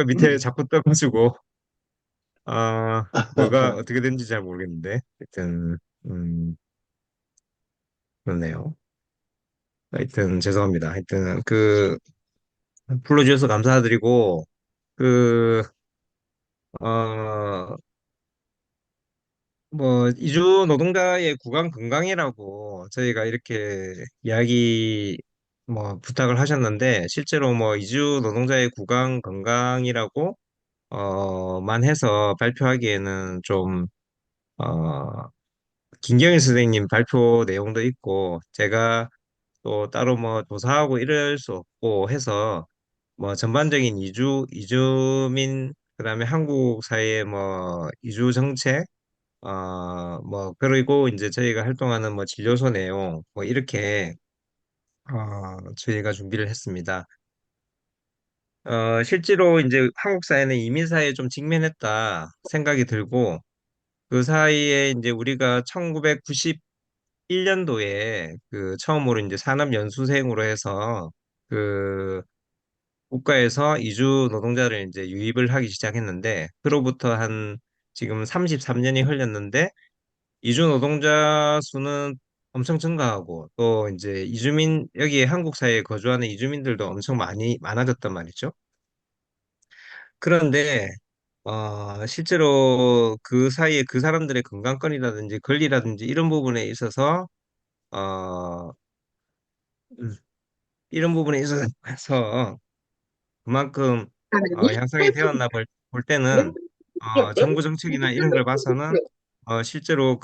그 밑에 자꾸 떠가지고 뭐가 어떻게 된지 잘 모르겠는데 하여튼 그렇네요. 하여튼 죄송합니다. 하여튼 그 불러주셔서 감사드리고 그 어 뭐 이주 노동자의 구강 건강이라고 저희가 이렇게 이야기 뭐 부탁을 하셨는데 실제로 뭐 이주 노동자의 구강 건강이라고 만 해서 발표하기에는 좀 김경일 선생님 발표 내용도 있고 제가 또 따로 뭐 조사하고 이럴 수 없고 해서 뭐 전반적인 이주민 그다음에 한국 사회의 뭐 이주 정책 뭐 그리고 이제 저희가 활동하는 뭐 진료소 내용 뭐 이렇게 저희가 준비를 했습니다. 실제로 이제 한국 사회는 이민 사회에 좀 직면했다 생각이 들고 그 사이에 이제 우리가 1991년도에 그 처음으로 이제 산업연수생으로 해서 그 국가에서 이주 노동자를 이제 유입을 하기 시작했는데 그로부터 한 지금 33년이 흘렀는데 이주 노동자 수는 엄청 증가하고 또 이제 이주민 여기에 한국 사회에 거주하는 이주민들도 엄청 많이 많아졌단 말이죠. 그런데 실제로 그 사이에 그 사람들의 건강권이라든지 권리라든지 이런 부분에 있어서 어, 음, 이런 부분에 있어서 그만큼 향상이 되었나 볼 때는 정부 정책이나 이런 걸 봐서는 실제로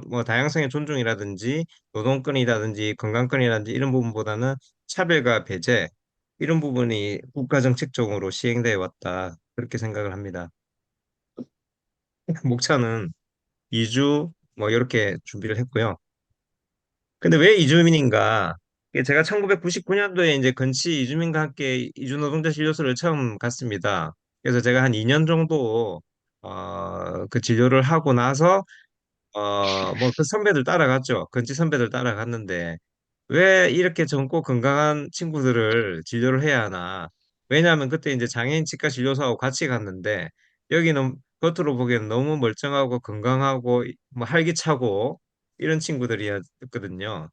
뭐 다양성의 존중이라든지 노동권이라든지 건강권이라든지 이런 부분보다는 차별과 배제 이런 부분이 국가 정책적으로 시행되어 왔다 그렇게 생각을 합니다. 목차는 이주 뭐 이렇게 준비를 했고요. 근데 왜 이주민인가? 이게 제가 1999년도에 이제 건치 이주민과 함께 이주노동자 진료소를 처음 갔습니다. 그래서 제가 한 2년 정도 그 진료를 하고 나서 뭐 그 선배들 따라갔죠. 건치 선배들 따라갔는데 왜 이렇게 젊고 건강한 친구들을 진료를 해야 하나? 왜냐하면 그때 이제 장애인 치과 진료소하고 같이 갔는데 여기는 겉으로 보기엔 너무 멀쩡하고 건강하고 뭐 활기차고 이런 친구들이었거든요.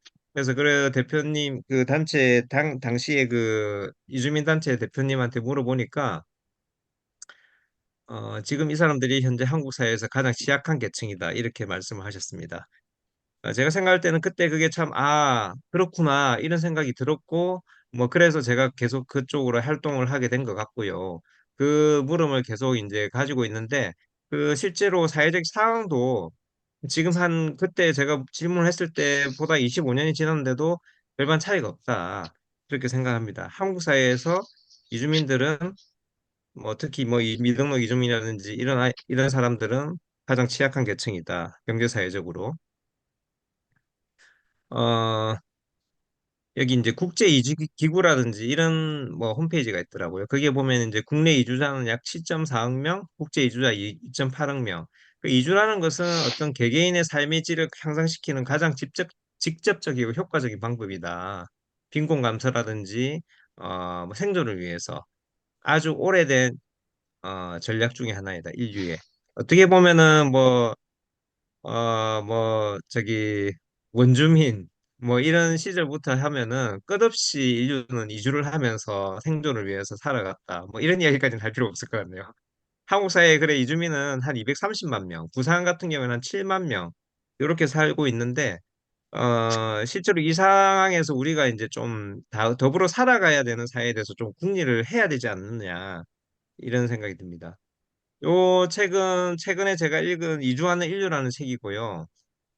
그래 대표님 그 단체 당시에 그 이주민 단체 대표님한테 물어보니까 지금 이 사람들이 현재 한국 사회에서 가장 취약한 계층이다 이렇게 말씀을 하셨습니다. 제가 생각할 때는 그때 그게 참, 그렇구나, 이런 생각이 들었고, 뭐, 그래서 제가 계속 그쪽으로 활동을 하게 된 것 같고요. 그 물음을 계속 이제 가지고 있는데, 그 실제로 사회적 상황도 지금 그때 제가 질문을 했을 때보다 25년이 지났는데도 별반 차이가 없다. 그렇게 생각합니다. 한국 사회에서 이주민들은 뭐 특히 뭐 미등록 이주민이라든지 이런 사람들은 가장 취약한 계층이다. 경제사회적으로. 어, 여기 이제 국제 이주 기구라든지 이런 뭐 홈페이지가 있더라고요. 거기에 보면 이제 국내 이주자는 약 7.4억 명, 국제 이주자 2.8억 명. 그 이주라는 것은 어떤 개개인의 삶의 질을 향상시키는 가장 직접적이고 효과적인 방법이다. 빈곤 감소라든지 뭐 생존을 위해서 아주 오래된 전략 중에 하나이다. 인류의. 어떻게 보면은 저기, 원주민, 뭐, 이런 시절부터 하면은 끝없이 인류는 이주를 하면서 생존을 위해서 살아갔다. 뭐, 이런 이야기까지는 할 필요 없을 것 같네요. 한국 사회에 그래, 이주민은 한 230만 명, 부산 같은 경우는 한 7만 명, 이렇게 살고 있는데, 실제로 이 상황에서 우리가 이제 좀 더불어 살아가야 되는 사회에 대해서 좀 국리를 해야 되지 않느냐, 이런 생각이 듭니다. 요 책은 최근에 제가 읽은 이주하는 인류라는 책이고요.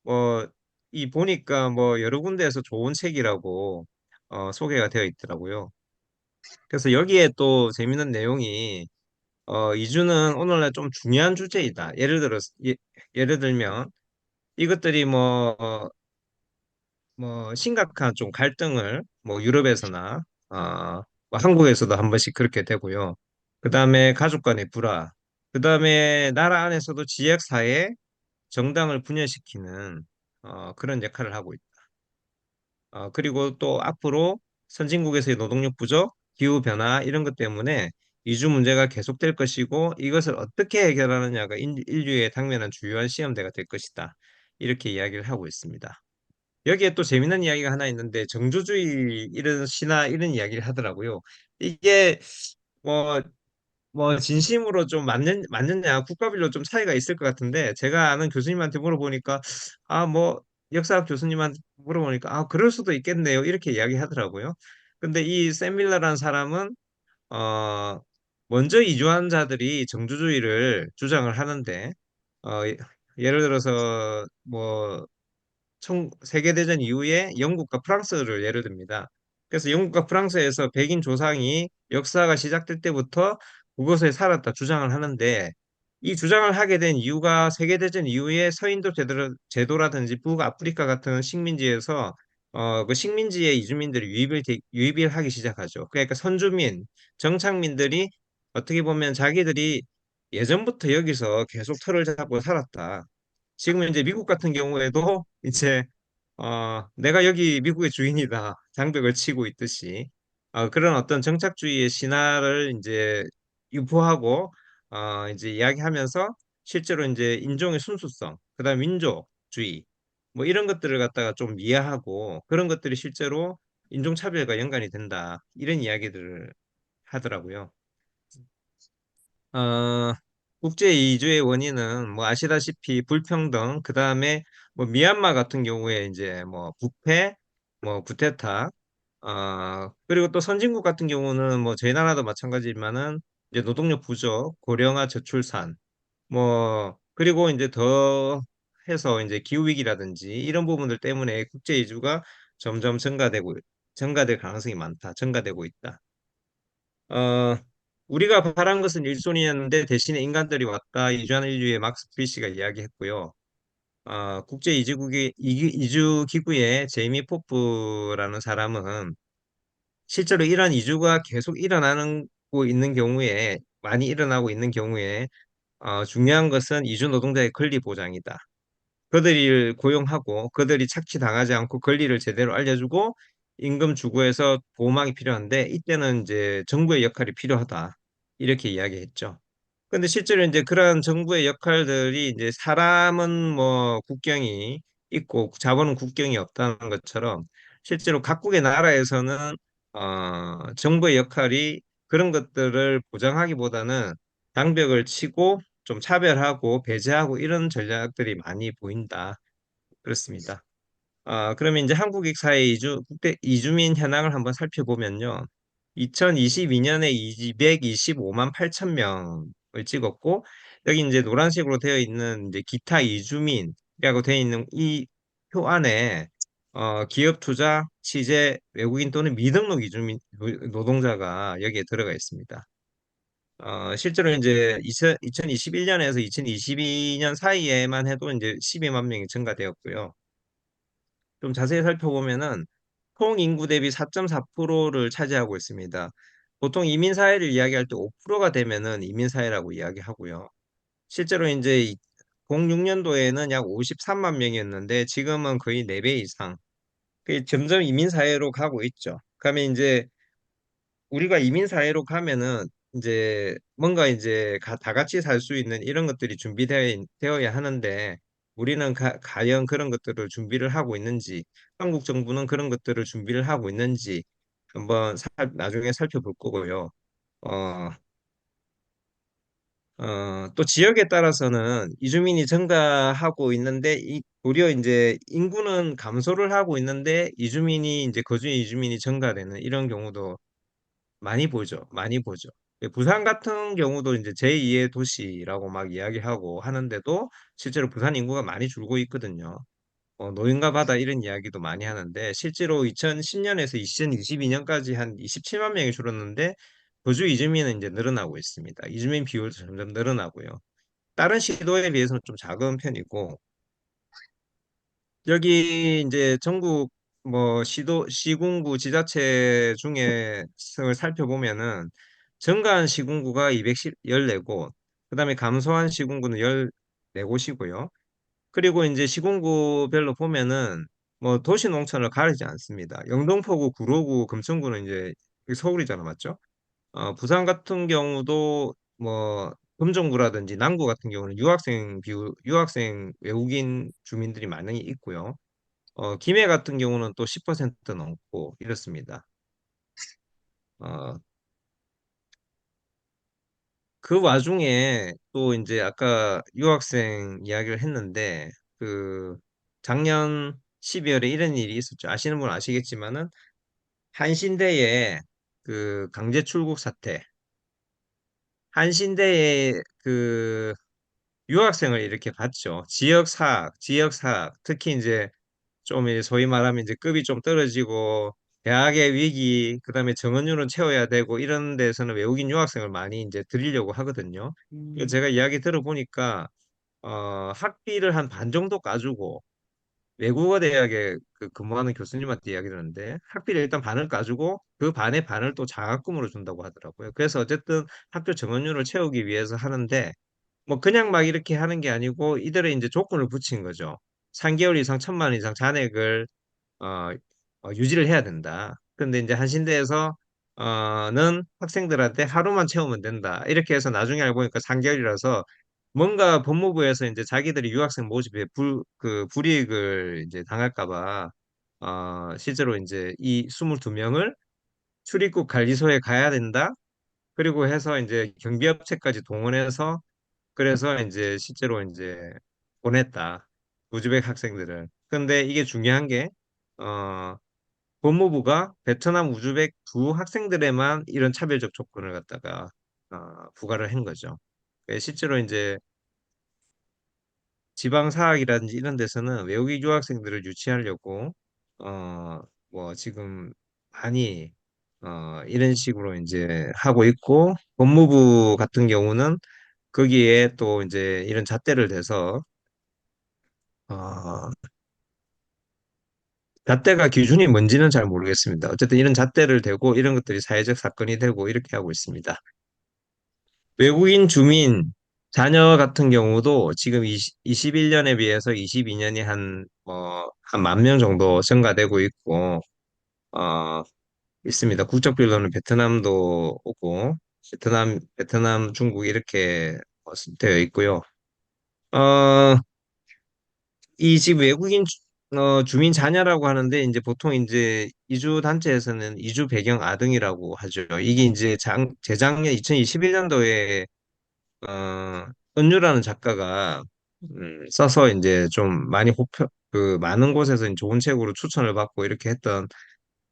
뭐, 보니까 뭐 여러 군데에서 좋은 책이라고 소개가 되어 있더라고요. 그래서 여기에 또 재밌는 내용이 이주는 오늘날 좀 중요한 주제이다. 예를 들면 이것들이 뭐 심각한 좀 갈등을 뭐 유럽에서나 뭐 한국에서도 한 번씩 그렇게 되고요. 그다음에 가족 간의 불화, 그다음에 나라 안에서도 지역 사회, 정당을 분열시키는 그런 역할을 하고 있다. 그리고 또 앞으로 선진국에서의 노동력 부족, 기후 변화 이런 것 때문에 이주 문제가 계속될 것이고 이것을 어떻게 해결하느냐가 인류의 당면한 주요한 시험대가 될 것이다. 이렇게 이야기를 하고 있습니다. 여기에 또 재미있는 이야기가 하나 있는데 정조주의 이런 시나 이런 이야기를 하더라고요. 이게 뭐 진심으로 좀 맞느냐 국가별로 좀 차이가 있을 것 같은데 제가 아는 교수님한테 물어보니까 역사학 교수님한테 물어보니까 그럴 수도 있겠네요 이렇게 이야기하더라고요. 근데 이 샘 밀러라는 사람은 어 먼저 이주한 자들이 정주주의를 주장을 하는데 예를 들어서 세계대전 이후에 영국과 프랑스를 예를 듭니다. 그래서 영국과 프랑스에서 백인 조상이 역사가 시작될 때부터 그곳에 살았다 주장을 하는데 이 주장을 하게 된 이유가 세계대전 이후에 서인도 제도라든지 북아프리카 같은 식민지에서 그 식민지의 이주민들이 유입을 하기 시작하죠. 그러니까 선주민, 정착민들이 어떻게 보면 자기들이 예전부터 여기서 계속 틀을 잡고 살았다. 지금 이제 미국 같은 경우에도 이제 내가 여기 미국의 주인이다. 장벽을 치고 있듯이 그런 어떤 정착주의의 신화를 이제 유포하고 이제 이야기하면서 실제로 이제 인종의 순수성, 그다음 민족주의 뭐 이런 것들을 갖다가 좀 이해하고 그런 것들이 실제로 인종차별과 연관이 된다. 이런 이야기들을 하더라고요. 어, 국제 이주의 원인은 뭐 아시다시피 불평등, 그 다음에 뭐 미얀마 같은 경우에 이제 뭐 부패, 뭐 쿠데타, 그리고 또 선진국 같은 경우는 뭐 저희 나라도 마찬가지지만은 이제 노동력 부족, 고령화 저출산, 뭐 그리고 이제 더 해서 이제 기후 위기라든지 이런 부분들 때문에 국제 이주가 점점 증가될 가능성이 많다, 증가되고 있다. 어, 우리가 바란 것은 일손이었는데 대신에 인간들이 왔다. 이주한 인류의 막스 프리시가 이야기했고요. 이주 기구의 제이미 포프라는 사람은 실제로 이러한 이주가 계속 많이 일어나고 있는 경우에 중요한 것은 이주 노동자의 권리 보장이다. 그들을 고용하고 그들이 착취당하지 않고 권리를 제대로 알려주고 임금 주고해서 보호막이 필요한데 이때는 이제 정부의 역할이 필요하다. 이렇게 이야기했죠. 근데 실제로 이제 그러한 정부의 역할들이 이제 사람은 뭐 국경이 있고 자본은 국경이 없다는 것처럼 실제로 각국의 나라에서는 정부의 역할이 그런 것들을 보장하기보다는 장벽을 치고 좀 차별하고 배제하고 이런 전략들이 많이 보인다. 그렇습니다. 그러면 이제 한국 사회 국대 이주민 현황을 한번 살펴보면요. 2022년에 225만 8천 명을 찍었고, 여기 이제 노란색으로 되어 있는 이제 기타 이주민이라고 되어 있는 이 표 안에 기업 투자, 취재, 외국인 또는 미등록 이주민 노동자가 여기에 들어가 있습니다. 실제로 이제 2021년에서 2022년 사이에만 해도 이제 12만 명이 증가되었고요. 좀 자세히 살펴보면은 총 인구 대비 4.4%를 차지하고 있습니다. 보통 이민 사회를 이야기할 때 5%가 되면은 이민 사회라고 이야기하고요. 실제로 이제 06년도에는 약 53만 명이었는데 지금은 거의 4배 이상. 점점 이민 사회로 가고 있죠. 그러면 이제 우리가 이민 사회로 가면은 이제 뭔가 이제 다 같이 살 수 있는 이런 것들이 되어야 하는데 우리는 과연 그런 것들을 준비를 하고 있는지 한국 정부는 그런 것들을 준비를 하고 있는지 한번 나중에 살펴볼 거고요. 어, 또 지역에 따라서는 이주민이 증가하고 있는데 도리어 이제 인구는 감소를 하고 있는데 이주민이 이제 거주 이주민이 증가되는 이런 경우도 많이 보죠. 많이 보죠. 부산 같은 경우도 이제 제2의 도시라고 막 이야기하고 하는데도 실제로 부산 인구가 많이 줄고 있거든요. 노인과 바다 이런 이야기도 많이 하는데 실제로 2010년에서 2022년까지 한 27만 명이 줄었는데 거주 이주민은 이제 늘어나고 있습니다. 이주민 비율도 점점 늘어나고요. 다른 시도에 비해서는 좀 작은 편이고 여기 이제 전국 시군구 지자체 중에 을 살펴보면은 증가한 시군구가 214곳, 그다음에 감소한 시군구는 14곳이고요. 그리고 이제 시군구별로 보면은 뭐 도시 농촌을 가리지 않습니다. 영등포구, 구로구, 금천구는 이제 서울이잖아, 맞죠? 부산 같은 경우도 뭐 금정구라든지 남구 같은 경우는 유학생 외국인 주민들이 많이 있고요. 김해 같은 경우는 또 10% 넘고 이렇습니다. 어, 그 와중에 또 이제 아까 유학생 이야기를 했는데 그 작년 12월에 이런 일이 있었죠. 아시는 분 아시겠지만은 한신대에 그 강제 출국 사태, 한신대에 그 유학생을 이렇게 봤죠. 지역 사학, 특히 이제 좀 이제 소위 말하면 이제 급이 좀 떨어지고 대학의 위기, 그다음에 정원율은 채워야 되고 이런 데서는 외국인 유학생을 많이 이제 들이려고 하거든요. 그래서 제가 이야기 들어보니까 학비를 한 반 정도 까주고 외국어 대학에 그 근무하는 교수님한테 이야기 들었는데 학비를 일단 반을 까주고 그 반의 반을 또 장학금으로 준다고 하더라고요. 그래서 어쨌든 학교 정원율을 채우기 위해서 하는데 뭐 그냥 막 이렇게 하는 게 아니고 이들의 이제 조건을 붙인 거죠. 3개월 이상 1,000만 원 이상 잔액을 어, 유지를 해야 된다. 근데 이제 한신대에서 는 학생들한테 하루만 채우면 된다. 이렇게 해서 나중에 알고 보니까 3개월이라서 뭔가 법무부에서 이제 자기들이 유학생 모집에 그 불이익을 이제 당할까 봐 실제로 이제 이 22명을 출입국 관리소에 가야 된다. 그리고 해서 이제 경비업체까지 동원해서 그래서 이제 실제로 이제 보냈다. 우즈벡 학생들을. 근데 이게 중요한 게 어, 법무부가 베트남 우즈벡 두 학생들에만 이런 차별적 조건을 갖다가 부과를 한 거죠. 실제로 이제 지방사학이라든지 이런 데서는 외국인 유학생들을 유치하려고 뭐 지금 많이 이런 식으로 이제 하고 있고 법무부 같은 경우는 거기에 또 이제 이런 잣대를 대서 어, 잣대가 기준이 뭔지는 잘 모르겠습니다. 어쨌든 이런 잣대를 대고 이런 것들이 사회적 사건이 되고 이렇게 하고 있습니다. 외국인 주민 자녀 같은 경우도 지금 21년에 비해서 22년이 한 10,000명 정도 증가되고 있고, 어, 있습니다. 국적별로는 베트남도 오고, 베트남, 중국 이렇게 되어 있고요. 어, 이 지금 주민 자녀라고 하는데, 이제 보통 이제 이주 단체에서는 이주 배경 아등이라고 하죠. 이게 이제 재작년 2021년도에 어, 은유라는 작가가 써서 이제 좀 많이 많은 곳에서 이제 좋은 책으로 추천을 받고 이렇게 했던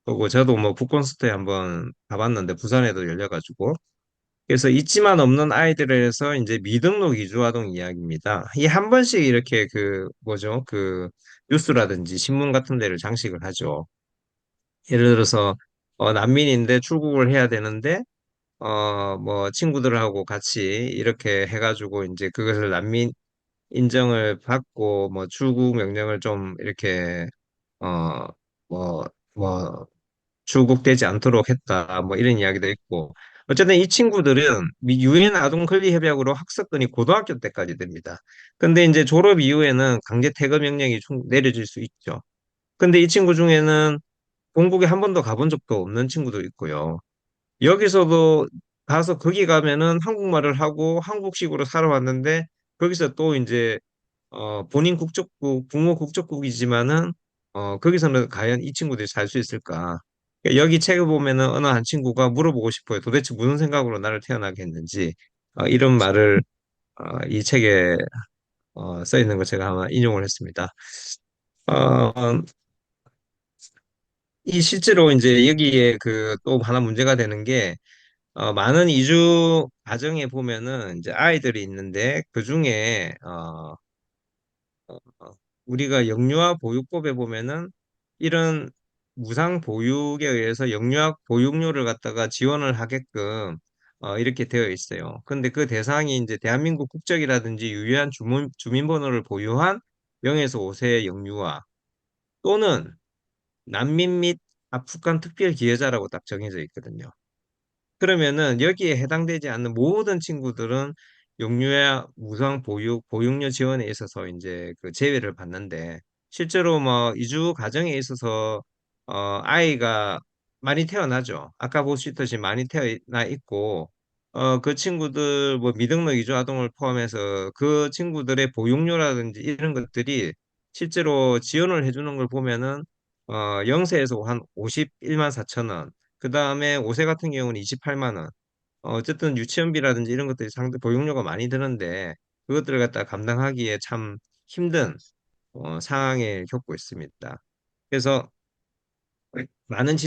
거고 저도 뭐 북콘서트에 한번 가봤는데 부산에도 열려가지고 그래서 있지만 없는 아이들에서 이제 미등록 이주아동 이야기입니다. 이 한 번씩 이렇게 그 뭐죠 그 뉴스라든지 신문 같은 데를 장식을 하죠. 예를 들어서 난민인데 출국을 해야 되는데 뭐 친구들하고 같이 이렇게 해가지고 이제 그것을 난민 인정을 받고 뭐 출국 명령을 좀 이렇게 어 뭐 뭐 출국되지 않도록 했다 뭐 이런 이야기도 있고 어쨌든 이 친구들은 유엔 아동 권리 협약으로 학습권이 고등학교 때까지 됩니다. 근데 이제 졸업 이후에는 강제 퇴거 명령이 내려질 수 있죠. 근데 이 친구 중에는 본국에 한 번도 가본 적도 없는 친구도 있고요. 여기서도 가서 거기 가면은 한국말을 하고 한국식으로 살아왔는데 거기서 또 이제 본인 국적국 부모 국적국이지만은 거기서는 과연 이 친구들이 살 수 있을까? 그러니까 여기 책을 보면은 어느 한 친구가 물어보고 싶어요. 도대체 무슨 생각으로 나를 태어나게 했는지 이런 말을 이 책에 써 있는 거 제가 아마 인용을 했습니다. 어, 이 실제로 이제 여기에 그 또 하나 문제가 되는 게 많은 이주 가정에 보면은 이제 아이들이 있는데 그 중에 우리가 영유아 보육법에 보면은 이런 무상 보육에 의해서 영유아 보육료를 갖다가 지원을 하게끔 이렇게 되어 있어요. 근데 그 대상이 이제 대한민국 국적이라든지 유효한 주민번호를 보유한 0에서 5세 영유아 또는 난민 및 아프간 특별 기여자라고 딱 정해져 있거든요. 그러면은 여기에 해당되지 않는 모든 친구들은 영유아 무상 보육료 지원에 있어서 이제 그 제외를 받는데 실제로 뭐 이주 가정에 있어서 아이가 많이 태어나죠. 아까 보시듯이 많이 태어나 있고, 그 친구들, 뭐, 미등록 이주 아동을 포함해서 그 친구들의 보육료라든지 이런 것들이 실제로 지원을 해주는 걸 보면은, 0세에서 한 51만 4천 원, 그 다음에 5세 같은 경우는 28만 원, 어쨌든 유치원비라든지 이런 것들이 상대 보육료가 많이 드는데, 그것들을 갖다 감당하기에 참 힘든, 상황에 겪고 있습니다. 그래서 많은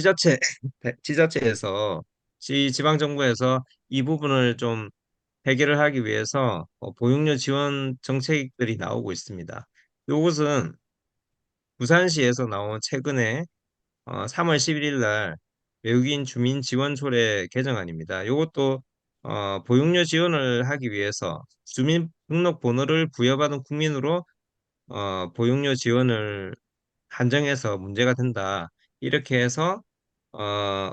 지자체에서 지방정부에서 이 부분을 좀 해결을 하기 위해서 보육료 지원 정책들이 나오고 있습니다. 이것은 부산시에서 나온 최근에 3월 11일 날 외국인 주민 지원 조례 개정안입니다. 이것도 보육료 지원을 하기 위해서 주민등록번호를 부여받은 국민으로 보육료 지원을 한정해서 문제가 된다. 이렇게 해서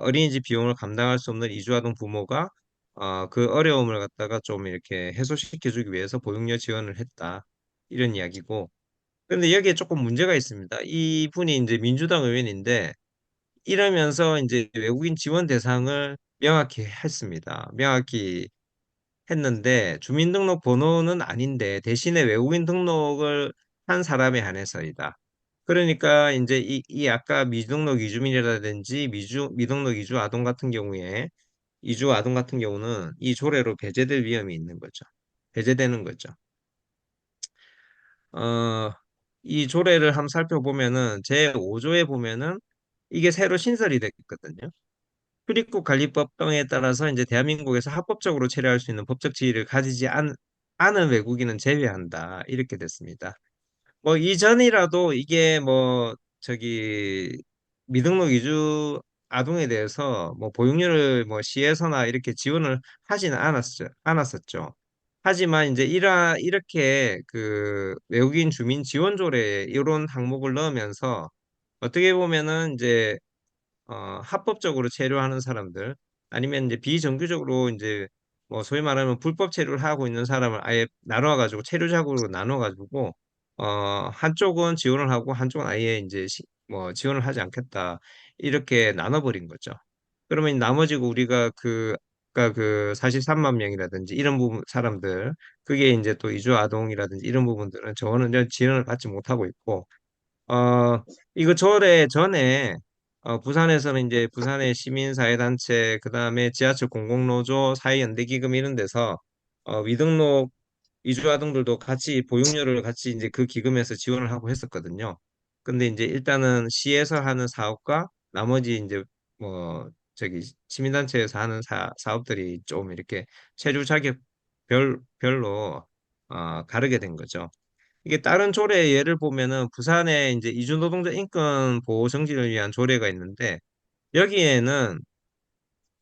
어린이집 비용을 감당할 수 없는 이주아동 부모가 그 어려움을 갖다가 좀 이렇게 해소시켜주기 위해서 보육료 지원을 했다. 이런 이야기고. 근데 여기에 조금 문제가 있습니다. 이분이 이제 민주당 의원인데 이러면서 이제 외국인 지원 대상을 명확히 했습니다. 명확히 했는데 주민등록 번호는 아닌데 대신에 외국인 등록을 한 사람에 한해서이다. 그러니까 이제 이 아까 미등록 이주민이라든지 미등록 이주 아동 같은 경우에 이주 아동 같은 경우는 이 조례로 배제될 위험이 있는 거죠. 배제되는 거죠. 어, 이 조례를 한번 살펴보면은 제 5조에 보면은 이게 새로 신설이 됐거든요. 출입국 관리법 등에 따라서 이제 대한민국에서 합법적으로 체류할 수 있는 법적 지위를 가지지 않은 외국인은 제외한다. 이렇게 됐습니다. 뭐 이전이라도 이게 뭐 저기 미등록 이주 아동에 대해서 뭐 보육료를 뭐 시에서나 이렇게 지원을 하지는 않았었죠. 하지만 이제 이렇게 그 외국인 주민 지원조례에 이런 항목을 넣으면서 어떻게 보면은 이제 합법적으로 체류하는 사람들 아니면 이제 비정규적으로 이제 뭐 소위 말하면 불법 체류를 하고 있는 사람을 아예 나눠가지고 체류자국으로 나눠가지고 한쪽은 지원을 하고 한쪽은 아예 이제 뭐 지원을 하지 않겠다 이렇게 나눠버린 거죠. 그러면 나머지고 우리가 그니까 그 43만 명이라든지 이런 부분 사람들 그게 이제 또 이주 아동이라든지 이런 부분들은 저는 지원을 받지 못하고 있고 이거 조례 전에 부산에서는 이제 부산의 시민사회단체, 그다음에 지하철 공공노조, 사회연대기금 이런 데서 미등록 이주아동들도 같이 보육료를 같이 이제 그 기금에서 지원을 하고 했었거든요. 근데 이제 일단은 시에서 하는 사업과 나머지 이제 뭐 저기 시민단체에서 하는 사업들이 좀 이렇게 체류 자격 별로 가르게 된 거죠. 이게 다른 조례 예를 보면은 부산에 이제 이주노동자 인권 보호 정진을 위한 조례가 있는데 여기에는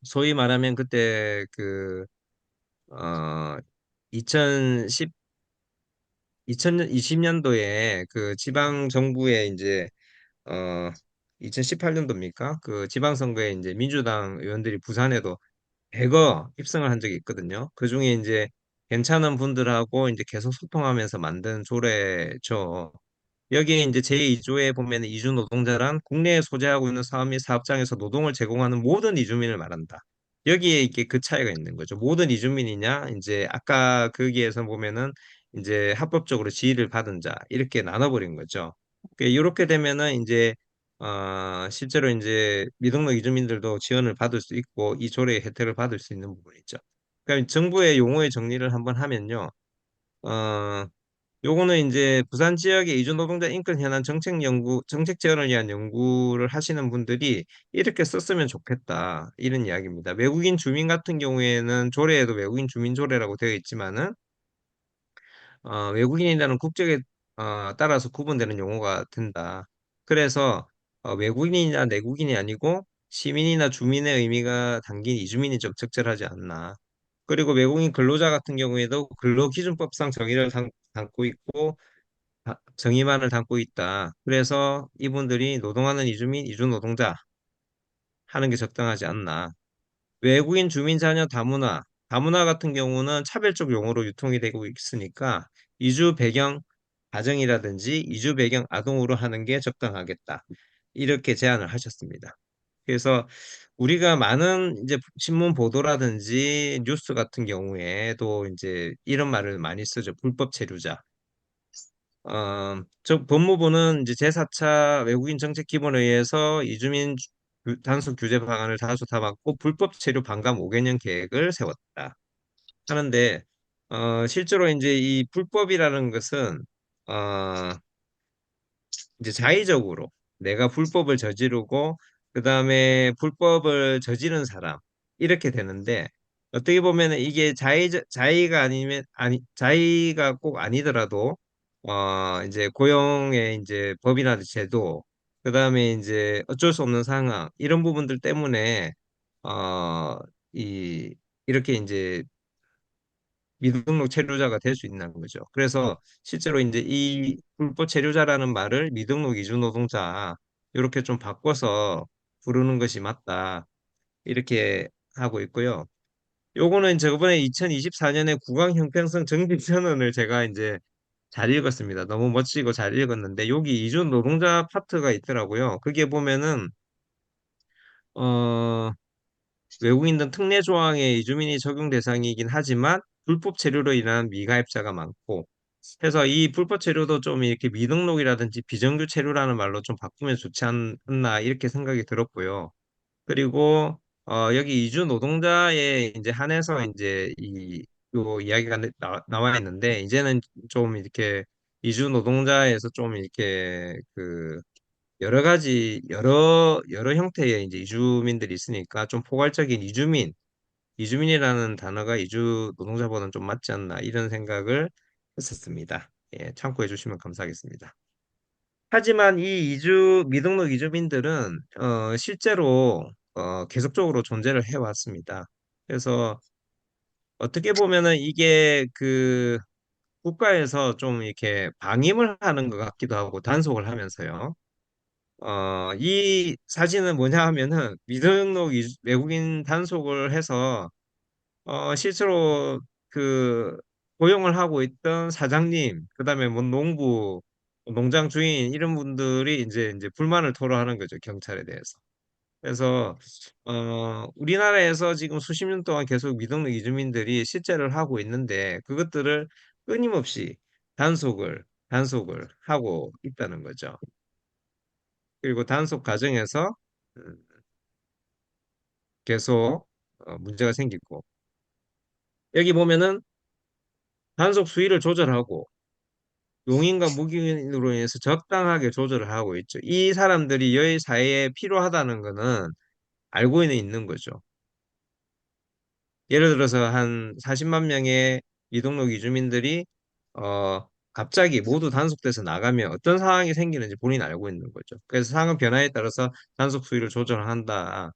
소위 말하면 그때 그 어 2010 2020년도에 그 지방 정부의 이제 어 2018년도입니까? 그 지방선거에 이제 민주당 의원들이 부산에도 대거 입성을 한 적이 있거든요. 그중에 이제 괜찮은 분들하고 이제 계속 소통하면서 만든 조례죠. 여기에 이제 제2조에 보면 이주 노동자란 국내에 소재하고 있는 사업 및 사업장에서 노동을 제공하는 모든 이주민을 말한다. 여기에 이게 그 차이가 있는 거죠. 모든 이주민이냐, 이제 아까 거기에서 보면은 이제 합법적으로 지위를 받은 자 이렇게 나눠버린 거죠. 이렇게 되면은 이제 실제로 이제 미등록 이주민들도 지원을 받을 수 있고 이 조례의 혜택을 받을 수 있는 부분이죠. 그러니까 정부의 용어의 정리를 한번 하면요. 어, 요거는 이제 부산 지역의 이주 노동자 인권 현안 정책 제언을 위한 연구를 하시는 분들이 이렇게 썼으면 좋겠다. 이런 이야기입니다. 외국인 주민 같은 경우에는 조례에도 외국인 주민 조례라고 되어 있지만은 외국인이라는 국적에 따라서 구분되는 용어가 된다. 그래서 외국인이나 내국인이 아니고 시민이나 주민의 의미가 담긴 이주민이 좀 적절하지 않나. 그리고 외국인 근로자 같은 경우에도 근로기준법상 정의를 담고 있고 정의만을 담고 있다. 그래서 이분들이 노동하는 이주민, 이주노동자 하는 게 적당하지 않나. 외국인 주민 자녀 다문화, 다문화 같은 경우는 차별적 용어로 유통이 되고 있으니까 이주 배경 가정이라든지 이주 배경 아동으로 하는 게 적당하겠다. 이렇게 제안을 하셨습니다. 그래서 우리가 많은 이제 신문 보도라든지 뉴스 같은 경우에도 이제 이런 말을 많이 쓰죠. 불법 체류자. 저 법무부는 이제 제4차 외국인 정책 기본회의에서 이주민 단속 규제 방안을 다수 담았고 불법 체류 방감 5개년 계획을 세웠다. 하는데 실제로 이제 이 불법이라는 것은 어, 이제 자의적으로 내가 불법을 저지르고 그다음에 불법을 저지른 사람 이렇게 되는데 어떻게 보면은 이게 자의가 아니면 아니 자의가 꼭 아니더라도 이제 고용의 이제 법이나 제도 그다음에 이제 어쩔 수 없는 상황 이런 부분들 때문에 어 이 이렇게 이제 미등록 체류자가 될 수 있는 거죠. 그래서 실제로 이제 이 불법 체류자라는 말을 미등록 이주 노동자 이렇게 좀 바꿔서 부르는 것이 맞다. 이렇게 하고 있고요. 요거는 저번에 2024년에 국왕 형평성 정비 선언을 제가 이제 잘 읽었습니다. 너무 멋지고 잘 읽었는데 여기 이주 노동자 파트가 있더라고요. 그게 보면은 어 외국인 등 특례 조항의 이주민이 적용 대상이긴 하지만 불법 체류로 인한 미가입자가 많고 해서 이 불법 체류도 좀 이렇게 미등록이라든지 비정규 체류라는 말로 좀 바꾸면 좋지 않나 이렇게 생각이 들었고요. 그리고 여기 이주 노동자에 이제 한해서 이제 이 요 이야기가 나와 있는데 이제는 좀 이렇게 이주 노동자에서 좀 이렇게 그 여러 가지 여러 형태의 이제 이주민들이 있으니까 좀 포괄적인 이주민이라는 단어가 이주 노동자보다는 좀 맞지 않나 이런 생각을 했었습니다. 예, 참고해 주시면 감사하겠습니다. 하지만 이 미등록 이주민들은 실제로 계속적으로 존재를 해왔습니다. 그래서 어떻게 보면은 이게 그 국가에서 좀 이렇게 방임을 하는 것 같기도 하고 단속을 하면서요. 이 사진은 뭐냐 하면은 외국인 단속을 해서 실제로 그 고용을 하고 있던 사장님, 그다음에 뭐 농부, 농장 주인 이런 분들이 이제 불만을 토로하는 거죠, 경찰에 대해서. 그래서 우리나라에서 지금 수십 년 동안 계속 미등록 이주민들이 실제를 하고 있는데 그것들을 끊임없이 단속을 하고 있다는 거죠. 그리고 단속 과정에서 음, 계속 문제가 생기고 여기 보면은 단속 수위를 조절하고 용인과 무기인으로 인해서 적당하게 조절을 하고 있죠. 이 사람들이 여의 사회에 필요하다는 거는 알고는 있는 거죠. 예를 들어서 한 40만 명의 미등록 이주민들이 갑자기 모두 단속돼서 나가면 어떤 상황이 생기는지 본인이 알고 있는 거죠. 그래서 상황 변화에 따라서 단속 수위를 조절한다.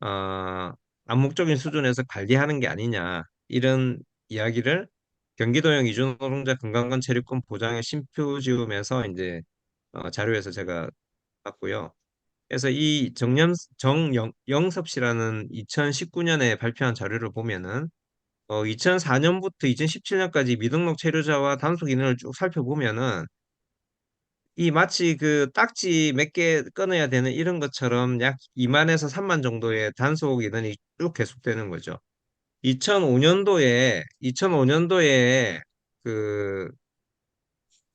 어, 암묵적인 수준에서 관리하는 게 아니냐 이런 이야기를 경기도형 이주노동자 근간권 체류권 보장의 심표지움에서 이제 자료에서 제가 봤고요. 그래서 이 정영섭 씨라는 2019년에 발표한 자료를 보면은 2004년부터 2017년까지 미등록 체류자와 단속 인원을 쭉 살펴보면은 이 마치 그 딱지 몇 개 끊어야 되는 이런 것처럼 약 2만에서 3만 정도의 단속 인원이 쭉 계속되는 거죠. 2005년도에 그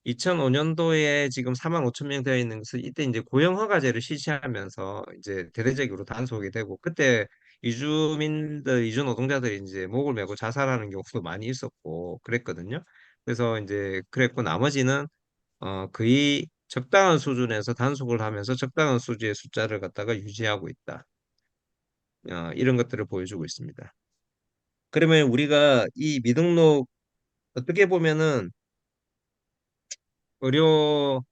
2005년도에 지금 4만 5천 명 되어 있는 것은 이때 이제 고용허가제를 실시하면서 이제 대대적으로 단속이 되고 그때 이주 노동자들이 이제 목을 메고 자살하는 경우도 많이 있었고 그랬거든요. 그래서 이제 그랬고 나머지는 거의 적당한 수준에서 단속을 하면서 적당한 수지의 숫자를 갖다가 유지하고 있다. 이런 것들을 보여주고 있습니다. 그러면 우리가 이 미등록 어떻게 보면은 의료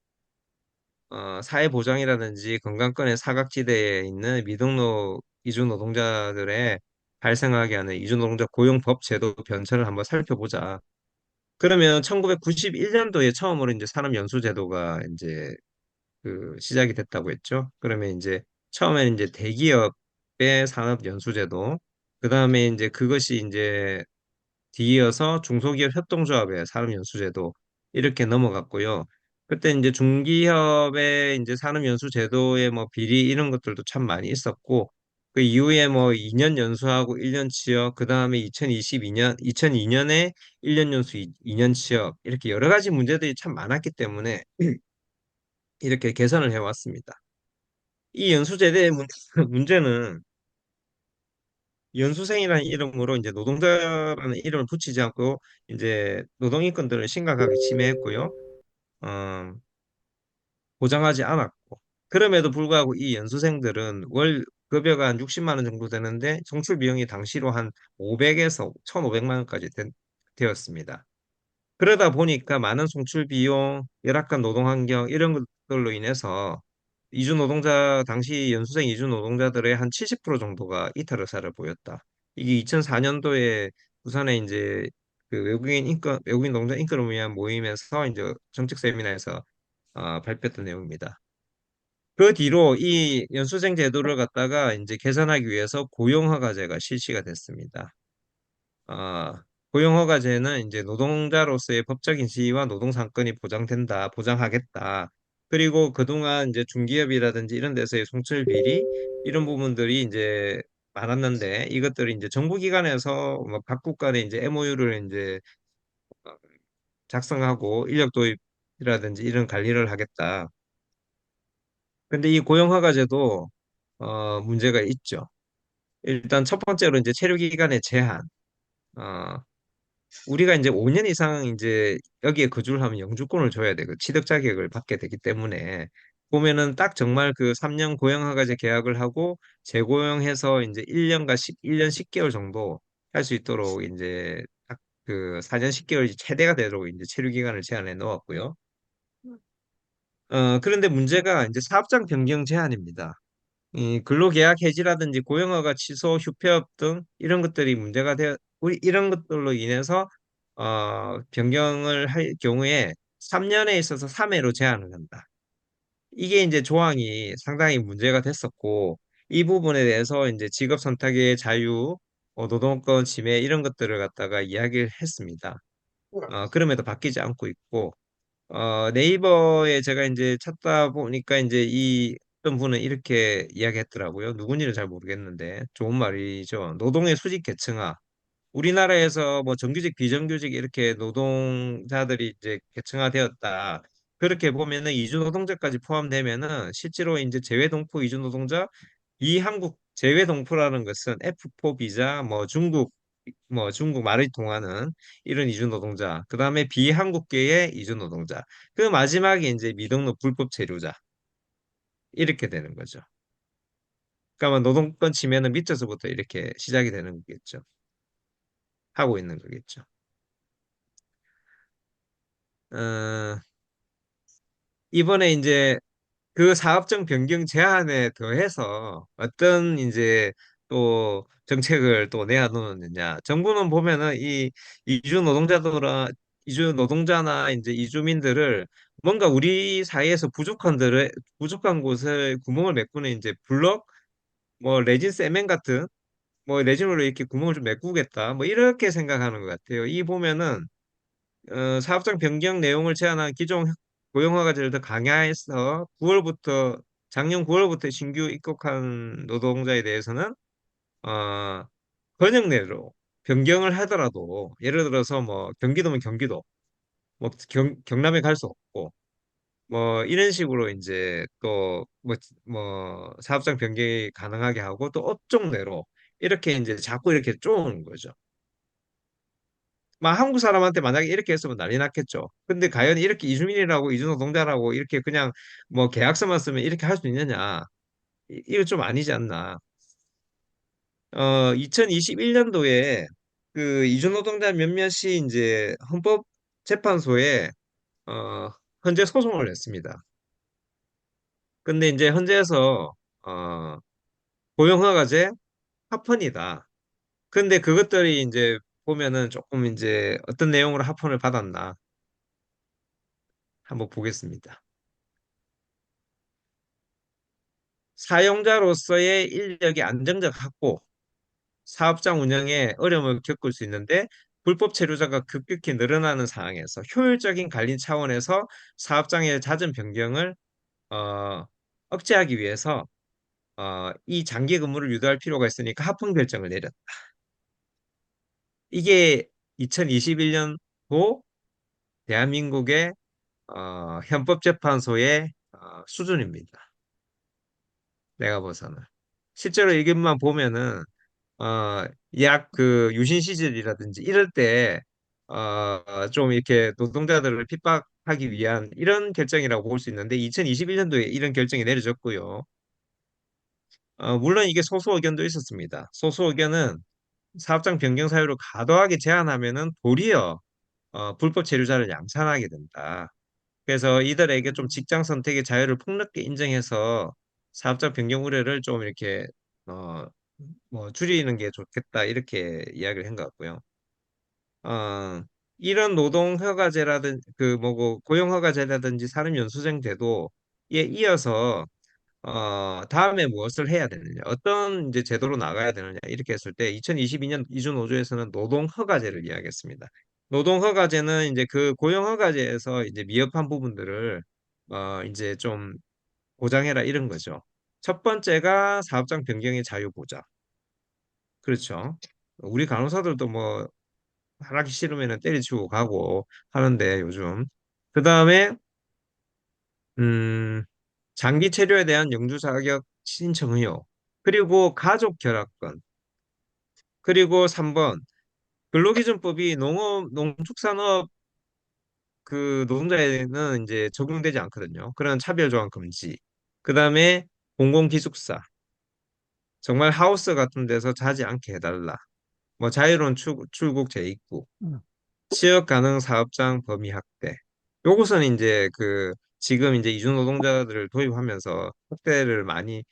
사회보장이라든지 건강권의 사각지대에 있는 미등록 이주 노동자들의 발생하게 하는 이주 노동자 고용법 제도 변천을 한번 살펴보자. 그러면 1991년도에 처음으로 이제 산업연수제도가 이제 그 시작이 됐다고 했죠. 그러면 이제 처음에는 이제 대기업의 산업연수제도, 그 다음에 이제 그것이 이제 뒤이어서 중소기업 협동조합의 산업연수제도 이렇게 넘어갔고요. 그때 이제 중기업의 이제 산업연수 제도의 뭐 비리 이런 것들도 참 많이 있었고, 그 이후에 뭐 2년 연수하고 1년 취업, 그 다음에 2002년에 1년 연수 2년 취업, 이렇게 여러 가지 문제들이 참 많았기 때문에 이렇게 개선을 해왔습니다. 이 연수제도의 문제는 연수생이라는 이름으로 이제 노동자라는 이름을 붙이지 않고 이제 노동인권들을 심각하게 침해했고요. 어, 보장하지 않았고 그럼에도 불구하고 이 연수생들은 월 급여가 한 60만 원 정도 되는데 송출 비용이 당시로 한 500에서 1,500만 원까지 되었습니다. 그러다 보니까 많은 송출 비용, 열악한 노동 환경 이런 것들로 인해서 이주 노동자 당시 연수생 이주 노동자들의 한 70% 정도가 이탈 의사를 보였다. 이게 2004년도에 부산에 이제 그 외국인 노동자 인권을 위한 모임에서 이제 정책 세미나에서 발표했던 내용입니다. 그 뒤로 이 연수생 제도를 갖다가 이제 개선하기 위해서 고용허가제가 실시가 됐습니다. 고용허가제는 이제 노동자로서의 법적인 지위와 노동상권이 보장하겠다. 그리고 그동안 이제 중기업이라든지 이런 데서의 송출 비리 이런 부분들이 이제 많았는데 이것들이 이제 정부기관에서 뭐 각국 간에 이제 MOU를 이제 작성하고 인력 도입이라든지 이런 관리를 하겠다. 근데 이 고용허가제도 문제가 있죠. 일단 첫 번째로 이제 체류 기간의 제한. 어, 우리가 이제 5년 이상 이제 여기에 거주를 하면 영주권을 줘야 돼. 그 취득 자격을 받게 되기 때문에 보면은 딱 정말 그 3년 고용허가제 계약을 하고 재고용해서 이제 1년 10개월 정도 할 수 있도록 이제 딱 그 4년 10개월이 최대가 되도록 이제 체류 기간을 제한해 놓았고요. 그런데 문제가 이제 사업장 변경 제한입니다. 이 근로계약 해지라든지 고용허가 취소, 휴폐업 등 이런 것들이 문제가 되어 우리 이런 것들로 인해서 변경을 할 경우에 3년에 있어서 3회로 제한을 한다. 이게 이제 조항이 상당히 문제가 됐었고 이 부분에 대해서 이제 직업 선택의 자유, 노동권 침해 이런 것들을 갖다가 이야기를 했습니다. 그럼에도 바뀌지 않고 있고 네이버에 제가 이제 찾다 보니까 이제 이 어떤 분은 이렇게 이야기했더라고요. 누군지는 잘 모르겠는데 좋은 말이죠. 노동의 수직 계층화. 우리나라에서 뭐 정규직, 비정규직 이렇게 노동자들이 이제 계층화되었다. 그렇게 보면은 이주 노동자까지 포함되면은 실제로 이제 재외동포 이주 노동자, 비한국 재외동포라는 것은 F4 비자, 뭐 중국 말을 통하는 이런 이주 노동자, 그 다음에 비한국계의 이주 노동자, 그 마지막에 이제 미등록 불법 체류자 이렇게 되는 거죠. 그러니까 노동권 침해는 밑에서부터 이렇게 시작이 되는 거겠죠. 하고 있는 거겠죠. 어, 이번에 이제 그 사업장 변경 제한에 더해서 어떤 이제 또 정책을 또 내놓느냐. 정부는 보면은 이 이주 노동자들아 이주 노동자나 이제 이주민들을 뭔가 우리 사회에서 부족한 곳을 구멍을 메꾸는 이제 블럭 뭐 레진 세멘 같은 뭐 레진으로 이렇게 구멍을 좀 메꾸겠다. 뭐 이렇게 생각하는 것 같아요. 이 보면은 사업장 변경 내용을 제한한 기존 고용허가제를 더 강화해서 작년 9월부터 신규 입국한 노동자에 대해서는 어, 번역 내로 변경을 하더라도 예를 들어서 뭐 경기도면 경기도, 뭐 경남에 갈 수 없고 뭐 이런 식으로 이제 또 뭐 사업장 변경이 가능하게 하고 또 업종 내로 이렇게 이제 자꾸 이렇게 쪼는 거죠. 막 한국 사람한테 만약에 이렇게 했으면 난리 났겠죠. 근데 과연 이렇게 이주민이라고 이주노동자라고 이렇게 그냥 뭐 계약서만 쓰면 이렇게 할 수 있느냐? 이거 좀 아니지 않나? 2021년도에 그 이주노동자 몇몇이 이제 헌법재판소에 헌재 소송을 냈습니다. 근데 이제 헌재에서 어, 고용허가제 합헌이다. 근데 그것들이 이제 보면은 조금 이제 어떤 내용으로 합헌을 받았나 한번 보겠습니다. 사용자로서의 인력이 안정적 확보, 사업장 운영에 어려움을 겪을 수 있는데 불법 체류자가 급격히 늘어나는 상황에서 효율적인 관리 차원에서 사업장의 잦은 변경을 어, 억제하기 위해서 이 장기 근무를 유도할 필요가 있으니까 합헌 결정을 내렸다. 이게 2021년도 대한민국의 헌법재판소의 수준입니다. 내가 봐서는. 실제로 이것만 보면은 약 그 유신 시절이라든지 이럴 때 좀 이렇게 노동자들을 핍박하기 위한 이런 결정이라고 볼 수 있는데 2021년도에 이런 결정이 내려졌고요. 물론 이게 소수 의견도 있었습니다. 소수 의견은 사업장 변경 사유를 과도하게 제한하면은 도리어 불법 체류자를 양산하게 된다. 그래서 이들에게 좀 직장 선택의 자유를 폭넓게 인정해서 사업장 변경 우려를 좀 이렇게 어, 뭐 줄이는 게 좋겠다 이렇게 이야기를 한 것 같고요. 어, 이런 노동 허가제라든 그 뭐고 고용 허가제라든지 산업 연수생 제도에 이어서 다음에 무엇을 해야 되느냐, 어떤 이제 제도로 나가야 되느냐 이렇게 했을 때 2022년 이주 노조에서는 노동 허가제를 이야기했습니다. 노동 허가제는 이제 그 고용 허가제에서 이제 미흡한 부분들을 이제 좀 보장해라 이런 거죠. 첫 번째가 사업장 변경의 자유 보장. 그렇죠. 우리 간호사들도 뭐 하기 싫으면 때려치우고 가고 하는데 요즘. 그 다음에 음, 장기 체류에 대한 영주 자격 신청 의무. 그리고 가족 결합권. 그리고 3번 근로기준법이 농축산업 그 노동자에는 이제 적용되지 않거든요. 그런 차별 조항 금지. 그 다음에 공공기숙사. 정말 하우스 같은 데서 자지 않게 해달라. 뭐 자유로운 출국 재입국. 취업 가능 사업장 범위 확대. 요것은 이제 그 지금 이제 이주 노동자들을 도입하면서 확대를 많이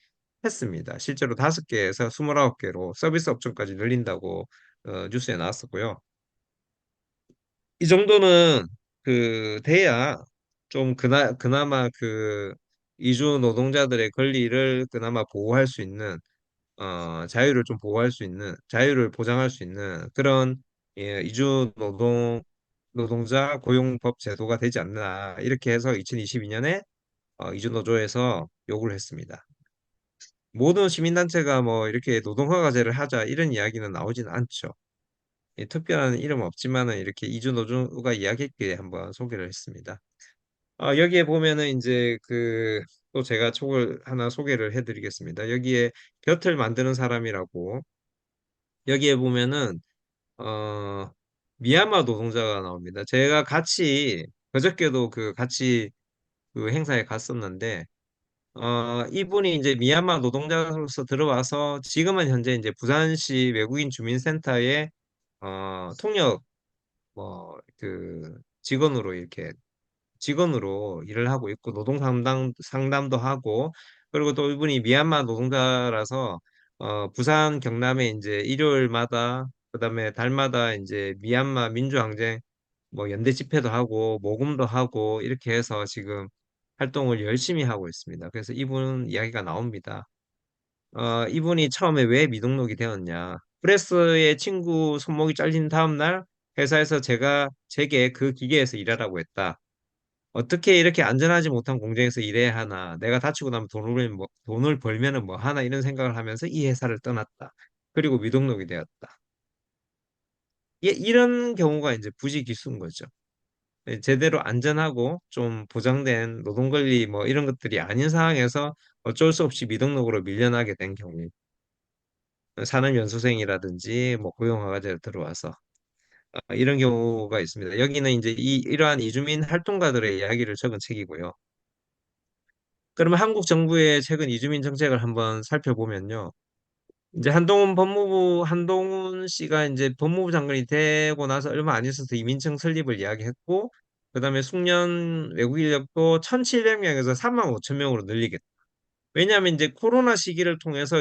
했습니다. 실제로 5개에서 29개로 서비스 업종까지 늘린다고 뉴스에 나왔었고요. 이 정도는 그 돼야 좀 그나마 그 이주 노동자들의 권리를 그나마 보호할 수 있는 자유를 좀 보호할 수 있는 자유를 보장할 수 있는 그런 이주 노동자 고용법 제도가 되지 않나 이렇게 해서 2022년에 이주 노조에서 요구를 했습니다. 모든 시민단체가 뭐 이렇게 노동허가제를 하자 이런 이야기는 나오지는 않죠. 특별한 이름 없지만은 이렇게 이주 노조가 이야기했기에 한번 소개를 했습니다. 여기에 보면은 이제 그 또 제가 촉을 하나 소개를 해드리겠습니다. 여기에 곁을 만드는 사람이라고 여기에 보면은 어 미얀마 노동자가 나옵니다. 제가 같이 그저께도 그 같이 그 행사에 갔었는데 이분이 이제 미얀마 노동자로서 들어와서 지금은 현재 이제 부산시 외국인 주민센터에 통역 뭐 그 직원으로 일을 하고 있고 노동 상담도 하고 그리고 또 이분이 미얀마 노동자라서 부산 경남에 이제 일요일마다 그다음에 달마다 이제 미얀마 민주항쟁 뭐 연대 집회도 하고 모금도 하고 이렇게 해서 지금 활동을 열심히 하고 있습니다. 그래서 이분 이야기가 나옵니다. 이분이 처음에 왜 미등록이 되었냐? 프레스의 친구 손목이 잘린 다음 날 회사에서 제게 그 기계에서 일하라고 했다. 어떻게 이렇게 안전하지 못한 공장에서 일해야 하나? 내가 다치고 나면 돈을 벌면은 뭐 하나 이런 생각을 하면서 이 회사를 떠났다. 그리고 미등록이 되었다. 이런 경우가 이제 부지기수인 거죠. 제대로 안전하고 좀 보장된 노동권리 뭐 이런 것들이 아닌 상황에서 어쩔 수 없이 미등록으로 밀려나게 된 경우. 산업연수생이라든지 뭐 고용허가제로 들어와서 이런 경우가 있습니다. 여기는 이제 이러한 이주민 활동가들의 이야기를 적은 책이고요. 그러면 한국 정부의 최근 이주민 정책을 한번 살펴보면요. 이제 한동훈 씨가 이제 법무부 장관이 되고 나서 얼마 안 있어서 이민청 설립을 이야기했고, 그다음에 숙련 외국 인력도 1,700명에서 3만 5천 명으로 늘리겠다. 왜냐하면 이제 코로나 시기를 통해서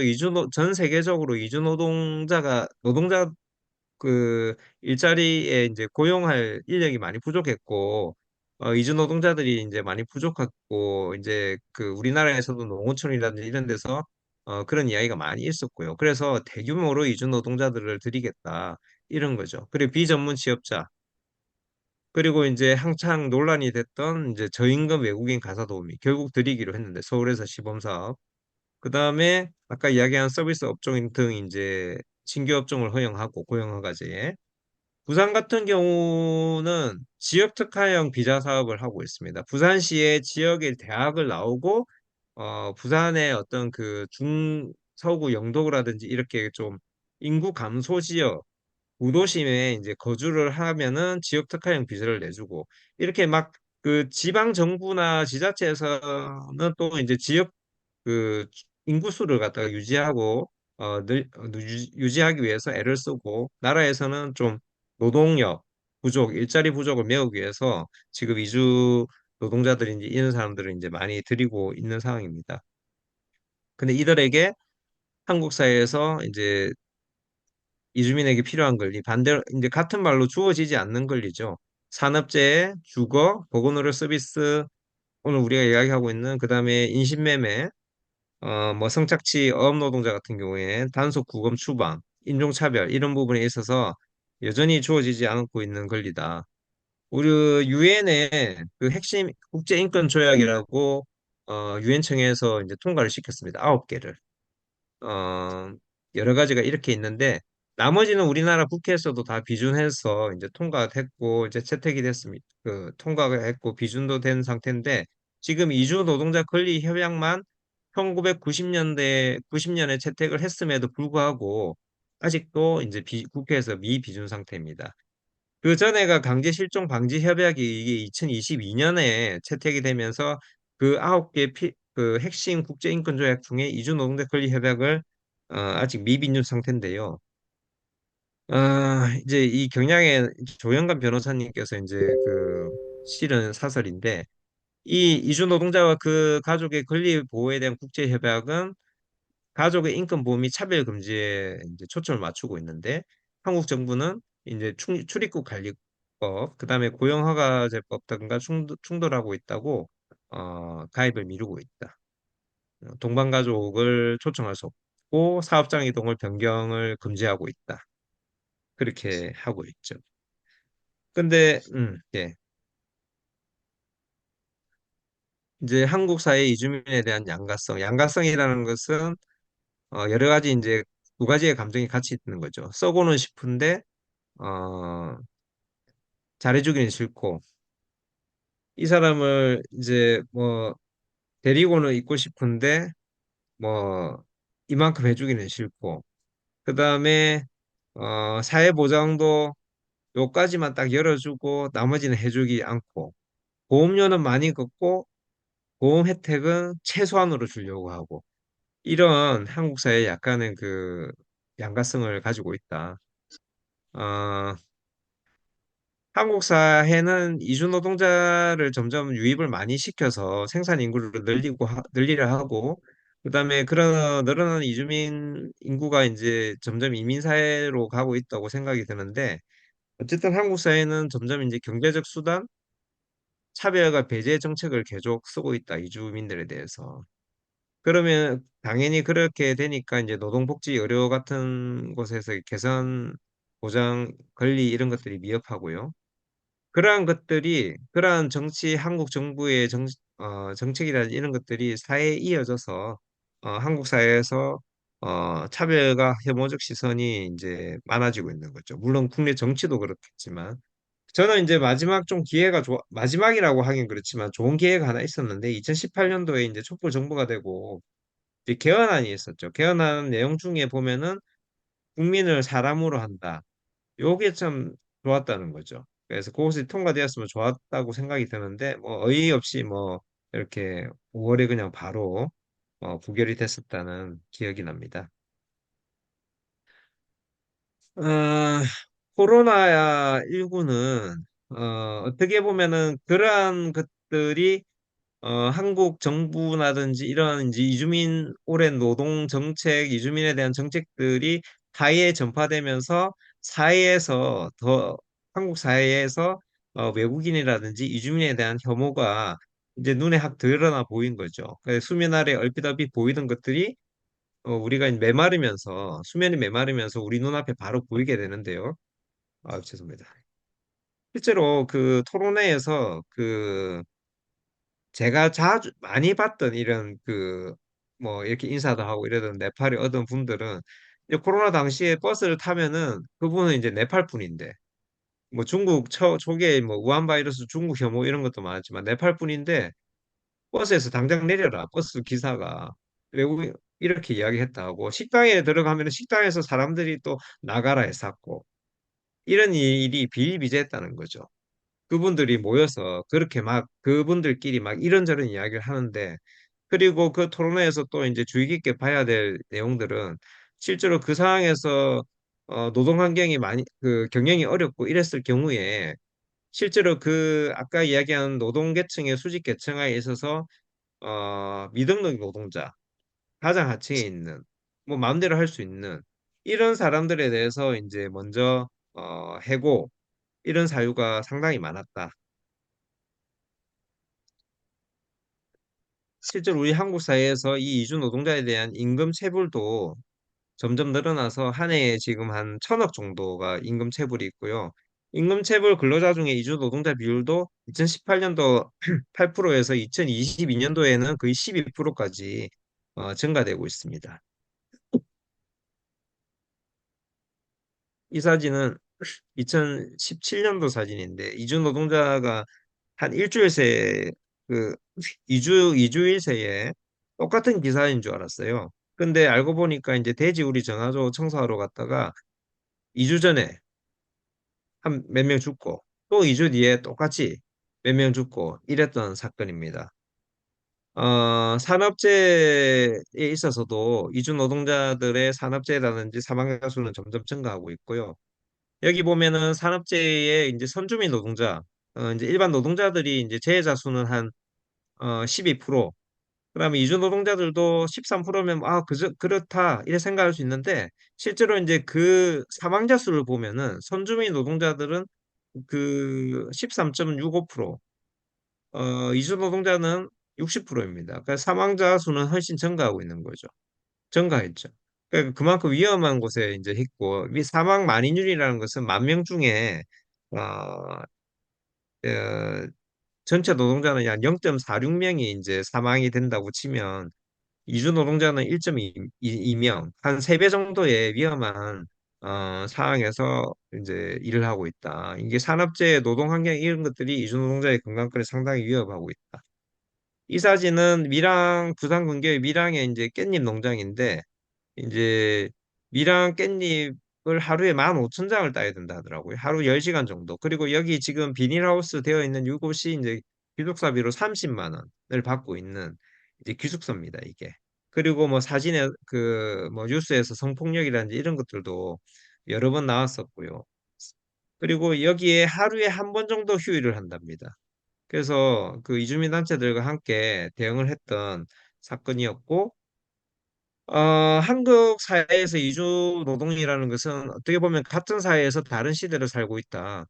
전 세계적으로 노동자 그 일자리에 이제 고용할 인력이 많이 부족했고 이주 노동자들이 이제 많이 부족했고 이제 그 우리나라에서도 농어촌이라든지 이런 데서 그런 이야기가 많이 있었고요. 그래서 대규모로 이주 노동자들을 들이겠다. 이런 거죠. 그리고 비전문 취업자, 그리고 이제 한창 논란이 됐던 이제 저임금 외국인 가사 도우미 결국 들이기로 했는데 서울에서 시범 사업. 그다음에 아까 이야기한 서비스 업종 등 이제 신규 업종을 허용하고 고용 허가제에 부산 같은 경우는 지역 특화형 비자 사업을 하고 있습니다. 부산시의 지역의 대학을 나오고 부산의 어떤 그 중서구 영도라든지 이렇게 좀 인구 감소 지역 구도심에 이제 거주를 하면은 지역 특화형 비자를 내주고 이렇게 막 그 지방 정부나 지자체에서는 또 이제 지역 그 인구수를 갖다가 유지하고 유지하기 위해서 애를 쓰고 나라에서는 좀 노동력 부족, 일자리 부족을 메우기 위해서 지금 이주 노동자들이 이제 이런 사람들을 이제 많이 들이고 있는 상황입니다. 근데 이들에게 한국 사회에서 이제 이주민에게 필요한 권리, 반대로 이제 같은 말로 주어지지 않는 권리죠. 산업재해, 주거, 보건의료 서비스, 오늘 우리가 이야기하고 있는 그다음에 인신매매, 뭐 성착취 어업노동자 같은 경우에 단속 구금 추방, 인종차별 이런 부분에 있어서 여전히 주어지지 않고 있는 권리다. 우리 유엔의 그 핵심 국제인권조약이라고 유엔청에서 이제 통과를 시켰습니다. 9개를. 어, 여러 가지가 이렇게 있는데 나머지는 우리나라 국회에서도 다 비준해서 이제 통과가 됐고 이제 채택이 됐습니다. 그 통과가 했고 비준도 된 상태인데 지금 이주 노동자 권리 협약만 1990년대 90년에 채택을 했음에도 불구하고 아직도 이제 국회에서 미비준 상태입니다. 그 전에가 강제 실종 방지 협약이 이게 2022년에 채택이 되면서 그 9개 그 핵심 국제인권 조약 중에 이주 노동자 권리 협약을 아직 미비준 상태인데요. 이제 이 경향의 조영관 변호사님께서 이제 그 실은 사설인데 이 이주 노동자와 그 가족의 권리 보호에 대한 국제 협약은 가족의 인권 보호 및 차별 금지에 이제 초점을 맞추고 있는데 한국 정부는 이제 출입국 관리법, 그다음에 고용허가제법 등과 충돌하고 있다고 가입을 미루고 있다. 동반가족을 초청할 수 없고 사업장 이동을 변경을 금지하고 있다. 그렇게 하고 있죠. 근데 예. 이제 한국 사회 이주민에 대한 양가성이라는 것은 여러 가지 이제 두 가지의 감정이 같이 있는 거죠. 썩고는 싶은데 어, 잘해주기는 싫고 이 사람을 이제 뭐 데리고는 있고 싶은데 뭐 이만큼 해주기는 싫고 그다음에 사회보장도 요까지만 딱 열어주고 나머지는 해주기 않고 보험료는 많이 걷고 보험 혜택은 최소한으로 주려고 하고 이런 한국 사회 약간의 그 양가성을 가지고 있다. 어, 한국 사회는 이주 노동자를 점점 유입을 많이 시켜서 생산 인구를 늘리려 하고 그다음에 그런 늘어나는 이주민 인구가 이제 점점 이민 사회로 가고 있다고 생각이 드는데 어쨌든 한국 사회는 점점 이제 경제적 수단 차별과 배제 정책을 계속 쓰고 있다 이주민들에 대해서. 그러면 당연히 그렇게 되니까 이제 노동복지 의료 같은 곳에서 개선 보장 권리 이런 것들이 미흡하고요. 그러한 것들이 그러한 한국 정부의 정책이라든지 이런 것들이 사회에 이어져서 한국 사회에서 차별과 혐오적 시선이 이제 많아지고 있는 거죠. 물론 국내 정치도 그렇겠지만 저는 이제 마지막이라고 하긴 그렇지만 좋은 기회가 하나 있었는데 2018년도에 이제 촛불 정부가 되고 이제 개헌안이 있었죠. 개헌안 내용 중에 보면은 국민을 사람으로 한다. 요게 참 좋았다는 거죠. 그래서 그것이 통과되었으면 좋았다고 생각이 드는데 뭐 어이없이 뭐 이렇게 5월에 그냥 바로 부결이 됐었다는 기억이 납니다. 어, 코로나19는 어떻게 보면은 그러한 것들이 한국 정부라든지 이런 이제 이주민 오랜 노동 정책, 이주민에 대한 정책들이 사회에 전파되면서 사회에서 더 한국 사회에서 외국인이라든지 이주민에 대한 혐오가 이제 눈에 확 드러나 보인 거죠. 그래서 수면 아래 얼핏얼핏 보이던 것들이 우리가 이제 메마르면서 수면이 메마르면서 우리 눈앞에 바로 보이게 되는데요. 죄송합니다. 실제로 그 토론회에서 그 제가 자주 많이 봤던 이런 그 뭐 이렇게 인사도 하고 이러던 네팔에 어떤 분들은 이제 코로나 당시에 버스를 타면은 그분은 이제 네팔 분인데 뭐 중국 초기에 뭐 우한 바이러스 중국 혐오 이런 것도 많았지만 네팔 분인데 버스에서 당장 내려라 버스 기사가 외국 이렇게 이야기했다고 식당에 들어가면 식당에서 사람들이 또 나가라 했었고 이런 일이 비일비재했다는 거죠. 그분들이 모여서 그렇게 막 그분들끼리 막 이런저런 이야기를 하는데 그리고 그 토론회에서 또 이제 주의 깊게 봐야 될 내용들은 실제로 그 상황에서 노동 환경이 많이 그 경영이 어렵고 이랬을 경우에 실제로 그 아까 이야기한 노동 계층의 수직 계층에 있어서 미등록 노동자 가장 하층에 있는 뭐 마음대로 할 수 있는 이런 사람들에 대해서 이제 먼저 해고 이런 사유가 상당히 많았다. 실제로 우리 한국 사회에서 이 이주 노동자에 대한 임금 체불도 점점 늘어나서 한 해에 지금 한 1,000억 정도가 임금 체불이 있고요. 임금 체불 근로자 중에 이주 노동자 비율도 2018년도 8%에서 2022년도에는 거의 12%까지 증가되고 있습니다. 이 사진은 2017년도 사진인데 이주 노동자가 한 일주일 새에 그 이주일 새에 똑같은 기사인 줄 알았어요. 근데 알고 보니까 이제 돼지우리 전화조 청소하러 갔다가 2주 전에 한 몇 명 죽고 또 2주 뒤에 똑같이 몇 명 죽고 이랬던 사건입니다. 산업재해에 있어서도 이주 노동자들의 산업재해라든지 사망자 수는 점점 증가하고 있고요. 여기 보면은 산업재해의 이제 선주민 노동자, 이제 일반 노동자들이 이제 재해자 수는 한 12%, 그다음에 이주 노동자들도 13%면 그렇다 이렇게 생각할 수 있는데 실제로 이제 그 사망자 수를 보면은 선주민 노동자들은 그 13.65%, 이주 노동자는 60%입니다. 그러니까 사망자 수는 훨씬 증가하고 있는 거죠. 증가했죠. 그러니까 그만큼 위험한 곳에 이제 있고 이 사망 만인율이라는 것은 만 명 중에 어, 어, 전체 노동자는 약 0.46명이 이제 사망이 된다고 치면 이주 노동자는 1.2명, 한 3배 정도의 위험한 상황에서 이제 일을 하고 있다. 이게 산업재해, 노동 환경 이런 것들이 이주 노동자의 건강권에 상당히 위협하고 있다. 이 사진은 밀양, 부산 근교의 밀양의 이제 깻잎 농장인데 이제 밀양 깻잎을 하루에 15,000장을 따야 된다 하더라고요. 하루 10시간 정도. 그리고 여기 지금 비닐하우스 되어 있는 이곳이 이제 기숙사비로 30만 원을 받고 있는 이제 기숙사입니다, 이게. 그리고 뭐 사진에 그 뭐 뉴스에서 성폭력이라든지 이런 것들도 여러 번 나왔었고요. 그리고 여기에 하루에 한 번 정도 휴일을 한답니다. 그래서 그 이주민 단체들과 함께 대응을 했던 사건이었고 한국 사회에서 이주 노동이라는 것은 어떻게 보면 같은 사회에서 다른 시대를 살고 있다.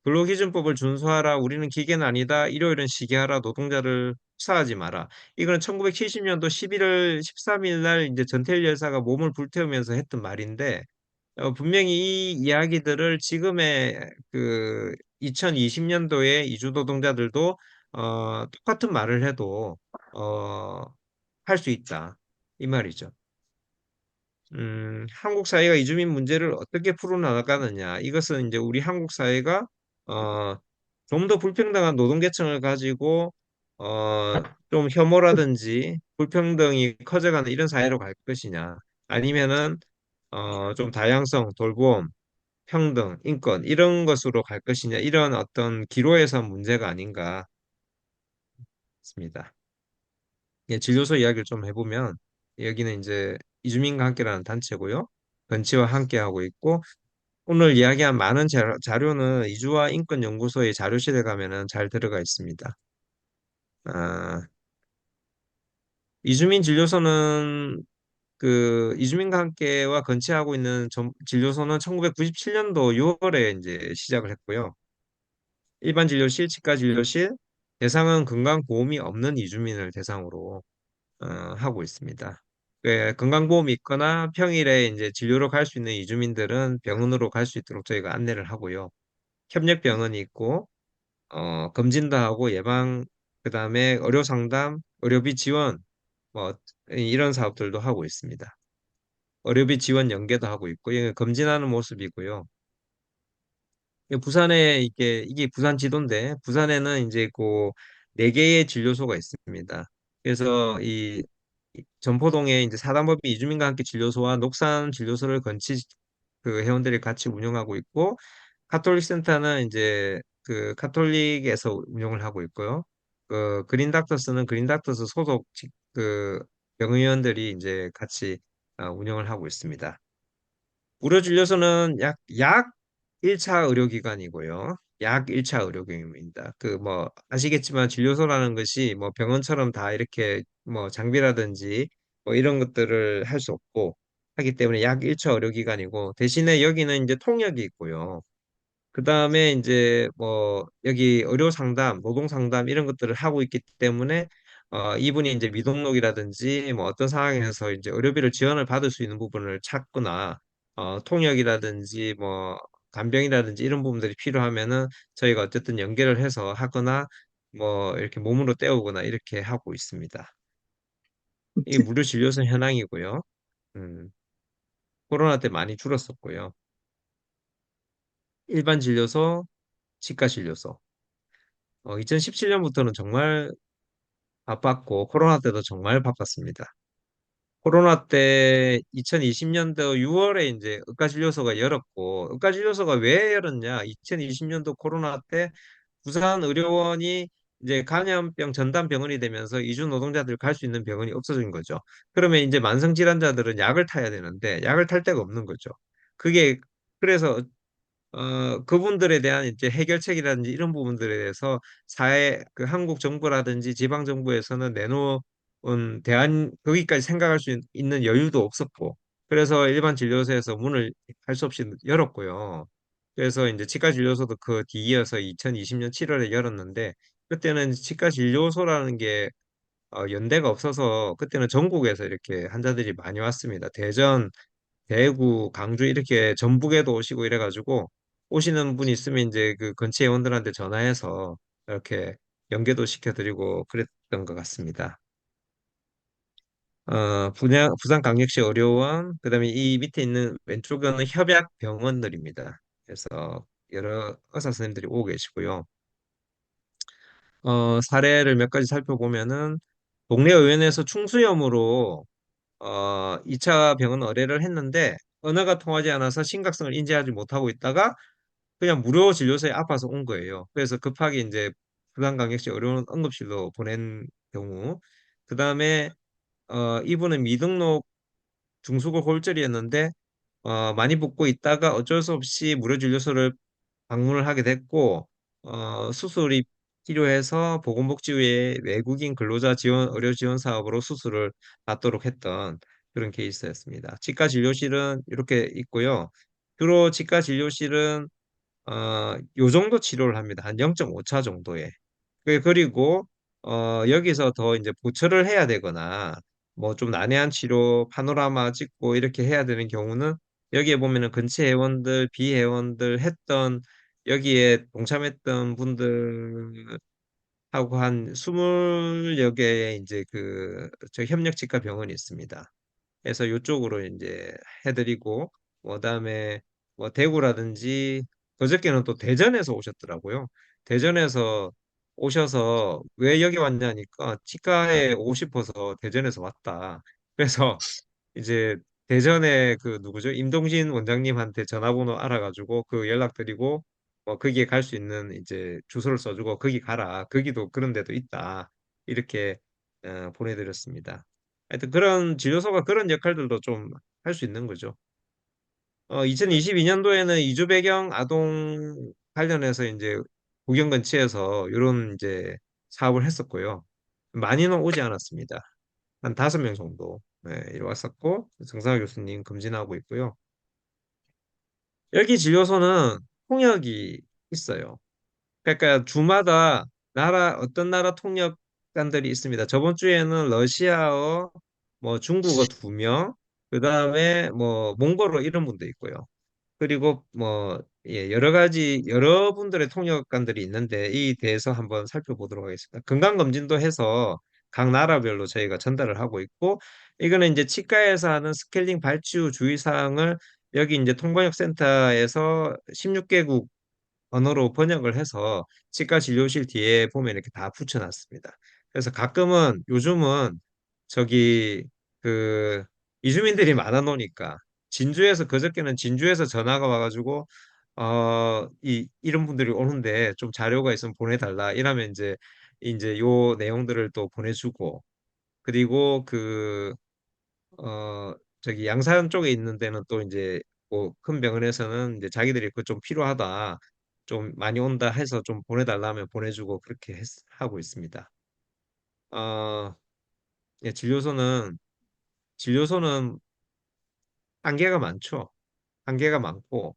근로기준법을 준수하라. 우리는 기계는 아니다. 일요일은 쉬게 하라. 노동자를 축사하지 마라. 이거는 1970년도 11월 13일 날 이제 전태일 열사가 몸을 불태우면서 했던 말인데 분명히 이 이야기들을 지금의 그 2020년도에 이주 노동자들도 똑같은 말을 해도 할 수 있다. 이 말이죠. 한국 사회가 이주민 문제를 어떻게 풀어나가느냐. 이것은 이제 우리 한국 사회가 어, 좀 더 불평등한 노동계층을 가지고 좀 혐오라든지 불평등이 커져가는 이런 사회로 갈 것이냐. 아니면은 좀 다양성, 돌봄, 평등, 인권 이런 것으로 갈 것이냐. 이런 어떤 기로에선 문제가 아닌가 싶습니다. 예, 진료소 이야기를 좀 해보면 여기는 이제 이주민과 함께라는 단체고요. 건치와 함께 하고 있고 오늘 이야기한 많은 자료는 이주와 인권연구소의 자료실에 가면은 잘 들어가 있습니다. 아, 이주민 진료소는 그 이주민과 함께와 건치하고 있는 진료소는 1997년도 6월에 이제 시작을 했고요. 일반 진료실, 치과 진료실, 대상은 건강보험이 없는 이주민을 대상으로 하고 있습니다. 그 건강보험이 있거나 평일에 이제 진료로 갈 수 있는 이주민들은 병원으로 갈 수 있도록 저희가 안내를 하고요. 협력병원이 있고 검진도 하고 예방, 그다음에 의료 상담, 의료비 지원 뭐 이런 사업들도 하고 있습니다. 의료비 지원 연계도 하고 있고 이게 검진하는 모습이고요. 부산에 이게 부산 지도인데 부산에는 이제 그 네 개의 진료소가 있습니다. 그래서 이 전포동에 이제 사단법인 이주민과 함께 진료소와 녹산 진료소를 건치 그 회원들이 같이 운영하고 있고 카톨릭 센터는 이제 그 카톨릭에서 운영을 하고 있고요. 그 그린 닥터스는 그린 닥터스 소속 그 병의원들이 이제 같이 운영을 하고 있습니다. 무료 진료소는 약 1차 의료기관이고요. 약 1차 의료기관입니다. 그 뭐 아시겠지만 진료소라는 것이 뭐 병원처럼 다 이렇게 뭐 장비라든지 뭐 이런 것들을 할 수 없고 하기 때문에 약 1차 의료기관이고 대신에 여기는 이제 통역이 있고요. 그 다음에 이제 뭐 여기 의료 상담, 노동 상담 이런 것들을 하고 있기 때문에 이분이 이제 미등록이라든지 뭐 어떤 상황에서 이제 의료비를 지원을 받을 수 있는 부분을 찾거나 통역이라든지 뭐 간병이라든지 이런 부분들이 필요하면은 저희가 어쨌든 연계를 해서 하거나 뭐 이렇게 몸으로 때우거나 이렇게 하고 있습니다. 이 무료 진료소 현황이고요. 음, 코로나 때 많이 줄었었고요. 일반 진료소, 치과 진료소. 2017년부터는 정말 바빴고, 코로나 때도 정말 바빴습니다. 코로나 때 2020년도 6월에 이제 의과진료소가 열었고, 의과진료소가 왜 열었냐? 2020년도 코로나 때 부산 의료원이 이제 감염병 전담 병원이 되면서 이주 노동자들 갈 수 있는 병원이 없어진 거죠. 그러면 이제 만성 질환자들은 약을 타야 되는데 약을 탈 데가 없는 거죠. 그게 그래서 그분들에 대한 이제 해결책이라든지 이런 부분들에 대해서 그 한국 정부라든지 지방 정부에서는 내놓은 대안 거기까지 생각할 수 있는 여유도 없었고 그래서 일반 진료소에서 문을 할 수 없이 열었고요. 그래서 이제 치과 진료소도 그 뒤이어서 2020년 7월에 열었는데 그때는 치과 진료소라는 게 연대가 없어서 그때는 전국에서 이렇게 환자들이 많이 왔습니다. 대전, 대구, 강주 이렇게 전북에도 오시고 이래가지고 오시는 분 있으면 이제 그 근처 회원들한테 전화해서 이렇게 연계도 시켜드리고 그랬던 것 같습니다. 부산광역시 의료원, 그다음에 이 밑에 있는 왼쪽은 협약병원들입니다. 그래서 여러 의사 선생님들이 오고 계시고요. 사례를 몇 가지 살펴보면은 동네 의원에서 충수염으로 2차 병원 의뢰를 했는데 언어가 통하지 않아서 심각성을 인지하지 못하고 있다가 그냥 무료 진료소에 아파서 온 거예요. 그래서 급하게 이제 부산광역시 의료원 응급실로 보낸 경우, 그 다음에 이분은 미등록 중수고 골절이었는데 많이 붓고 있다가 어쩔 수 없이 무료 진료소를 방문을 하게 됐고 수술이 필요해서 보건복지부의 외국인 근로자 지원 의료 지원 사업으로 수술을 받도록 했던 그런 케이스였습니다. 치과 진료실은 이렇게 있고요. 주로 치과 진료실은 요 정도 치료를 합니다. 한 0.5차 정도에. 그리고 여기서 더 이제 보철을 해야 되거나 뭐 좀 난해한 치료 파노라마 찍고 이렇게 해야 되는 경우는 여기에 보면은 근처 회원들, 비회원들 했던 여기에 동참했던 분들하고 한 20여 개의 이제 저 협력치과 병원이 있습니다. 해서 이쪽으로 이제 해드리고 그다음에 뭐 대구라든지 그저께는 또 대전에서 오셨더라고요. 대전에서 오셔서 왜 여기 왔냐니까 치과에 오고 싶어서 대전에서 왔다. 그래서 이제 대전에 그 누구죠? 임동진 원장님한테 전화번호 알아가지고 그 연락드리고 거기에 갈 수 있는 이제 주소를 써주고 거기 가라. 거기도 그런 데도 있다. 이렇게 보내드렸습니다. 하여튼 그런 진료소가 그런 역할들도 좀 할 수 있는 거죠. 2022년도에는 이주 배경 아동 관련해서 이제 구경 근처에서 이런 이제 사업을 했었고요. 많이는 오지 않았습니다. 한 5명 정도 이리 왔었고 정상화 교수님 검진하고 있고요. 여기 진료소는 통역이 있어요. 그러니까 주마다 어떤 나라 통역관들이 있습니다. 저번 주에는 러시아어, 뭐 중국어 2명, 그다음에 뭐 몽골어 이런 분도 있고요. 그리고 뭐 예, 여러 가지 여러분들의 통역관들이 있는데 이 대해서 한번 살펴보도록 하겠습니다. 건강검진도 해서 각 나라별로 저희가 전달을 하고 있고 이거는 이제 치과에서 하는 스케일링 발주 주의사항을 여기 이제 통번역 센터에서 16개국 언어로 번역을 해서 치과 진료실 뒤에 보면 이렇게 다 붙여놨습니다. 그래서 가끔은 요즘은 저기 그 이주민들이 많아 놓으니까 진주에서 그저께는 진주에서 전화가 와가지고 이런 분들이 오는데 좀 자료가 있으면 보내달라 이러면 이제 요 내용들을 또 보내주고 그리고 저기 양산 쪽에 있는 데는 또 이제 뭐 큰 병원에서는 이제 자기들이 그 좀 필요하다, 좀 많이 온다 해서 좀 보내달라 하면 보내주고 그렇게 하고 있습니다. 어, 예, 진료소는 한계가 많죠. 한계가 많고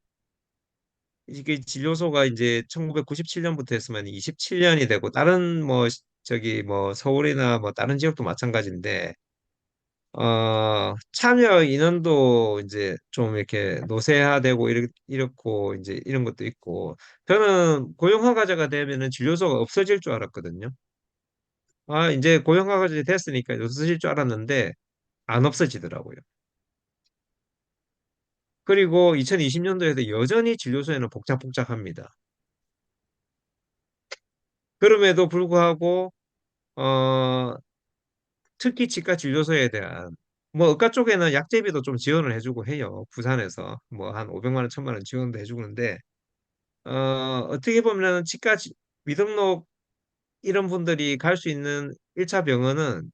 이게 진료소가 이제 1997년부터 했으면 27년이 되고 다른 뭐 저기 뭐 서울이나 뭐 다른 지역도 마찬가지인데 참여 인원도 이제 좀 이렇게 노쇠화되고 이렇고 이제 이런 것도 있고 저는 고용허가제가 되면은 진료소가 없어질 줄 알았거든요. 아, 이제 고용허가제 됐으니까 없어질 줄 알았는데 안 없어지더라고요. 그리고 2020년도에도 여전히 진료소에는 복잡복잡합니다. 그럼에도 불구하고 어, 특히 치과 진료소에 대한 뭐 의과 쪽에는 약제비도 좀 지원을 해주고 해요. 부산에서 뭐 한 500만 원, 1000만 원 지원도 해주는데 어떻게 보면 미등록 이런 분들이 갈 수 있는 1차 병원은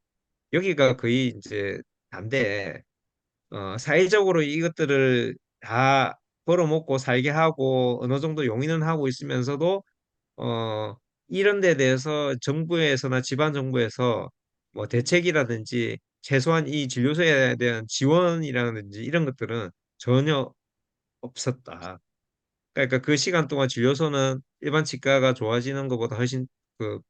여기가 거의 이제 단데, 사회적으로 이것들을 다 벌어먹고 살게 하고 어느 정도 용인은 하고 있으면서도, 어, 이런 데 대해서 정부에서나 지방 정부에서 뭐 대책이라든지 최소한 이 진료소에 대한 지원이라든지 이런 것들은 전혀 없었다. 그러니까 그 시간 동안 진료소는 일반 치과가 좋아지는 것보다 훨씬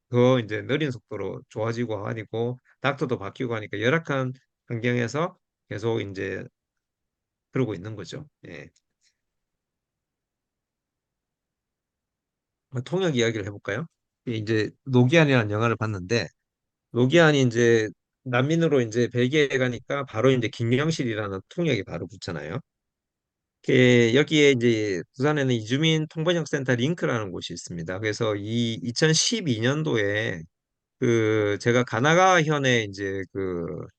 더 이제 느린 속도로 좋아지고 하니고 닥터도 바뀌고 하니까 열악한 환경에서 계속 이제 그러고 있는 거죠. 예. 통역 이야기를 해볼까요? 이제 노기안이라는 영화를 봤는데 노기안이 이제 난민으로 이제 벨기에 가니까 바로 이제 김영실이라는 통역이 바로 붙잖아요. 여기에 이제 부산에는 이주민 통번역 센터 링크라는 곳이 있습니다. 그래서 이 2012년도에 제가 가나가 현에 이제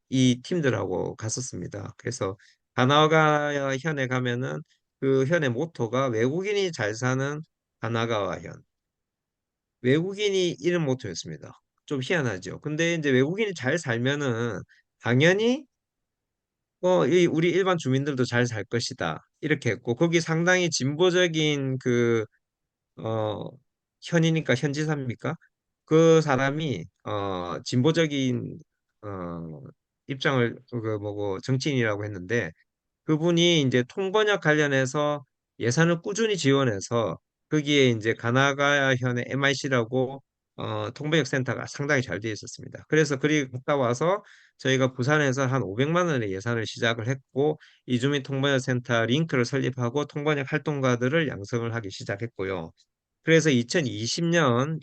이 팀들하고 갔었습니다. 그래서 가나가 현에 가면은 그 현의 모토가 외국인이 잘 사는 가나가와 현. 외국인이 이런 모토였습니다. 좀 희한하죠. 근데 이제 외국인이 잘 살면은 당연히 우리 일반 주민들도 잘 살 것이다. 이렇게 했고 거기 상당히 진보적인 어, 현이니까 현지사입니까? 그 사람이 진보적인 어, 입장을 뭐고 정치인이라고 했는데 그분이 이제 통번역 관련해서 예산을 꾸준히 지원해서 거기에 이제 가나가현의 MIC라고 통번역 센터가 상당히 잘 되어 있었습니다. 그래서 그리 갔다 와서 저희가 부산에서 한 500만 원의 예산을 시작을 했고 이주민 통번역 센터 링크를 설립하고 통번역 활동가들을 양성을 하기 시작했고요. 그래서 2020년